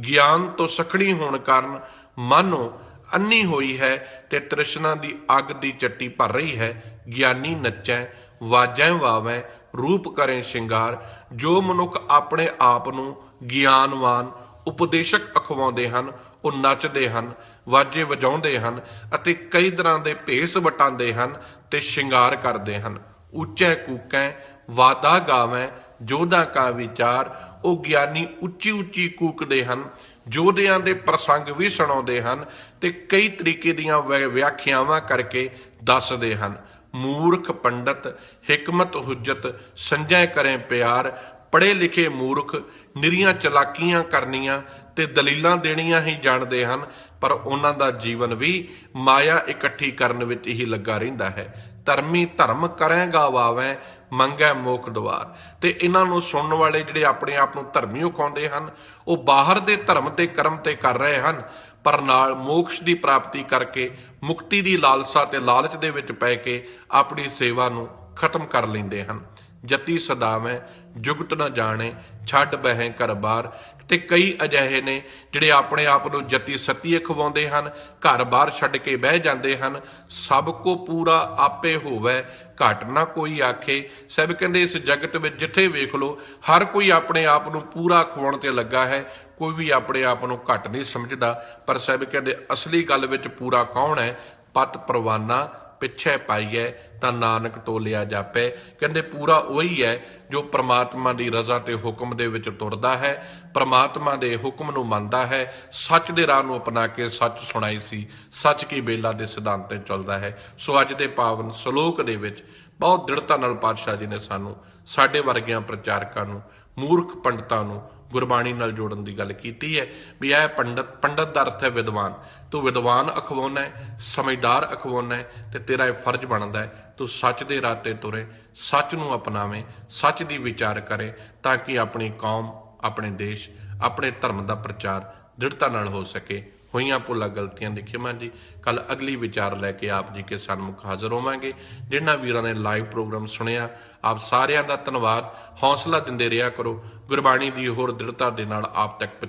ਗਿਆਨ ਤੋਂ ਸਖਣੀ ਹੋਣ ਕਾਰਨ ਮਾਨੋ ਅੰਨੀ ਹੋਈ ਹੈ ਤੇ ਤ੍ਰਿਸ਼ਨਾ ਦੀ ਅੱਗ ਦੀ ਚੱਟੀ ਭਰ ਰਹੀ ਹੈ। ਗਿਆਨੀ ਨੱਚੈ ਵਾਜੈ ਵਾਵੈ, ਰੂਪ ਕਰੇ ਸ਼ਿੰਗਾਰ। ਜੋ ਮਨੁੱਖ ਆਪਣੇ ਆਪ ਨੂੰ ਗਿਆਨਵਾਨ ਉਪਦੇਸ਼ਕ ਅਖਵਾਉਂਦੇ ਹਨ, ਉਹ ਨੱਚਦੇ ਹਨ, ਵਾਜੇ ਵਜਾਉਂਦੇ ਹਨ ਅਤੇ ਕਈ ਤਰ੍ਹਾਂ ਦੇ ਭੇਸ ਵਟਾਉਂਦੇ ਹਨ ਤੇ ਸ਼ਿੰਗਾਰ ਕਰਦੇ ਹਨ। ਉੱਚੈ ਕੂਕੈ ਵਾਦਾ ਗਾਵੈ, ਜੋਧਾ ਕਾ ਵਿਚਾਰ। ਉਹ ਗਿਆਨੀ ਉੱਚੀ ਉੱਚੀ ਕੂਕਦੇ ਹਨ, ਜੋਧਿਆਂ ਦੇ ਪ੍ਰਸੰਗ ਵੀ ਸੁਣਾਉਂਦੇ ਹਨ ਤੇ ਕਈ ਤਰੀਕੇ ਦੀਆਂ ਵਿਆਖਿਆਵਾਂ ਕਰਕੇ ਦੱਸਦੇ ਹਨ। ਮੂਰਖ ਪੰਡਤ ਹਿਕਮਤ ਹੁਜਤ, ਸੰਜੈ ਕਰੇ ਪਿਆਰ। ਪੜ੍ਹੇ ਲਿਖੇ ਮੂਰਖ ਨਿਰੀਆਂ ਚਲਾਕੀਆਂ ਕਰਨੀਆਂ ਤੇ ਦਲੀਲਾਂ ਦੇਣੀਆਂ ਹੀ ਜਾਣਦੇ ਹਨ, ਪਰ ਉਹਨਾਂ ਦਾ ਜੀਵਨ ਵੀ ਮਾਇਆ ਇਕੱਠੀ ਕਰਨ ਵਿੱਚ ਹੀ ਲੱਗਾ ਰਹਿੰਦਾ ਹੈ। ਧਰਮੀ ਧਰਮ ਕਰੇਗਾ ਵਾਵੈ, ਮੰਗੈ ਮੋਖ ਦੁਆਰ। ਤੇ ਇਹਨਾਂ ਨੂੰ ਸੁਣਨ ਵਾਲੇ ਜਿਹੜੇ ਆਪਣੇ ਆਪ ਨੂੰ ਧਰਮੀ ਉਖਾਉਂਦੇ ਹਨ, ਉਹ ਬਾਹਰ ਦੇ ਧਰਮ ਤੇ ਕਰਮ ਤੇ ਕਰ ਰਹੇ ਹਨ, ਪਰ ਨਾਲ ਮੋਕਸ਼ ਦੀ ਪ੍ਰਾਪਤੀ ਕਰਕੇ ਮੁਕਤੀ ਦੀ ਲਾਲਸਾ ਤੇ ਲਾਲਚ ਦੇ ਵਿੱਚ ਪੈ ਕੇ ਆਪਣੀ ਸੇਵਾ ਨੂੰ ਖਤਮ ਕਰ ਲੈਂਦੇ ਹਨ। ਜਤੀ ਸਦਾਵੈ ਜੁਗਤ ਨਾ ਜਾਣੇ, ਛੱਡ ਬਹਿ ਘਰ ਬਾਰ। ਤੇ ਕਈ ਅਜਿਹੇ ਨੇ ਜਿਹੜੇ ਆਪਣੇ ਆਪ ਨੂੰ ਜਤੀ ਸਤੀ ਅਖਵਾਉਂਦੇ ਹਨ, ਘਰ ਬਾਰ ਛੱਡ ਕੇ ਬਹਿ ਜਾਂਦੇ ਹਨ। ਸਭ ਕੋ ਪੂਰਾ ਆਪੇ ਹੋਵੇ, ਘਟ ਨਾ ਕੋਈ ਆਖੇ। ਸਭ ਕਹਿੰਦੇ ਇਸ ਜਗਤ ਵਿੱਚ ਜਿੱਥੇ ਵੇਖ ਲੋ, ਹਰ ਕੋਈ ਆਪਣੇ ਆਪ ਨੂੰ ਪੂਰਾ ਖਵਾਉਣ ਤੇ ਲੱਗਾ ਹੈ, ਕੋਈ ਵੀ ਆਪਣੇ ਆਪ ਨੂੰ ਘੱਟ ਨਹੀਂ ਸਮਝਦਾ। ਪਰ ਸਭ ਕਹਿੰਦੇ ਅਸਲੀ ਗੱਲ ਵਿੱਚ ਪੂਰਾ ਕੌਣ ਹੈ? ਪਤ ਪਰਵਾਨਾ ਪਿੱਛੇ ਪਾਈਐ, ਤਾਂ ਨਾਨਕ ਤੋਲਿਆ ਜਾਪੈ। ਕਹਿੰਦੇ ਪੂਰਾ ਉਹੀ ਹੈ ਜੋ ਪ੍ਰਮਾਤਮਾ ਦੀ ਰਜ਼ਾ ਤੇ ਹੁਕਮ ਦੇ ਵਿੱਚ ਤੁਰਦਾ ਹੈ, ਪ੍ਰਮਾਤਮਾ ਦੇ ਹੁਕਮ ਨੂੰ ਮੰਨਦਾ ਹੈ, ਸੱਚ ਦੇ ਰਾਹ ਨੂੰ ਅਪਣਾ ਕੇ ਸੱਚ ਸੁਣਾਈ ਸੀ, ਸੱਚ ਕੀ ਬੇਲਾ ਦੇ ਸਿਧਾਂਤ ਤੇ ਚੱਲਦਾ ਹੈ। ਸੋ ਅੱਜ ਦੇ ਪਾਵਨ ਸ਼ਲੋਕ ਦੇ ਵਿੱਚ ਬਹੁਤ ਦ੍ਰਿੜਤਾ ਨਾਲ ਪਾਤਸ਼ਾਹ ਜੀ ਨੇ ਸਾਨੂੰ, ਸਾਡੇ ਵਰਗਿਆਂ ਪ੍ਰਚਾਰਕਾਂ ਨੂੰ, ਮੂਰਖ ਪੰਡਤਾਂ ਨੂੰ ਗੁਰਬਾਣੀ ਨਾਲ ਜੋੜਨ ਦੀ ਗੱਲ ਕੀਤੀ ਹੈ ਵੀ ਇਹ ਪੰਡਤ ਦਾ ਅਰਥ ਹੈ ਵਿਦਵਾਨ। ਤੂੰ ਵਿਦਵਾਨ ਅਖਵਾਉਣਾ ਹੈ, ਸਮਝਦਾਰ ਅਖਵਾਉਣਾ ਹੈ, ਤੇ ਤੇਰਾ ਇਹ ਫਰਜ਼ ਬਣਦਾ ਹੈ ਤੂੰ ਸੱਚ ਦੇ ਰਾਹ ਤੇ ਤੁਰੇ, ਸੱਚ ਨੂੰ ਅਪਣਾਵੇਂ, ਸੱਚ ਦੀ ਵਿਚਾਰ ਕਰੇ, ਤਾਂ ਕਿ ਆਪਣੀ ਕੌਮ, ਆਪਣੇ ਦੇਸ਼, ਆਪਣੇ ਧਰਮ ਦਾ ਪ੍ਰਚਾਰ ਦ੍ਰਿੜਤਾ ਨਾਲ ਹੋ ਸਕੇ। ਹੋਈਆਂ ਭੁੱਲਾਂ ਗਲਤੀਆਂ ਦੀ ਖਿਮਾ ਜੀ। ਕੱਲ ਅਗਲੀ ਵਿਚਾਰ ਲੈ ਕੇ ਆਪ ਜੀ ਕੇ ਸਨਮੁਖ ਹਾਜ਼ਰ ਹੋਵਾਂਗੇ। ਜਿਨ੍ਹਾਂ ਵੀਰਾਂ ਨੇ ਲਾਈਵ ਪ੍ਰੋਗਰਾਮ ਸੁਣਿਆ, ਆਪ ਸਾਰਿਆਂ ਦਾ ਧੰਨਵਾਦ। ਹੌਸਲਾ ਦਿੰਦੇ ਰਿਹਾ ਕਰੋ, ਗੁਰਬਾਣੀ ਦੀ ਹੋਰ ਦ੍ਰਿੜਤਾ ਦੇ ਨਾਲ ਆਪ ਤੱਕ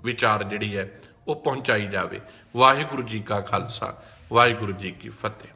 ਵਿਚਾਰ ਜਿਹੜੀ ਹੈ ਉਹ ਪਹੁੰਚਾਈ ਜਾਵੇ। ਵਾਹਿਗੁਰੂ ਜੀ ਕਾ ਖਾਲਸਾ, ਵਾਹਿਗੁਰੂ ਜੀ ਕੀ ਫਤਿਹ।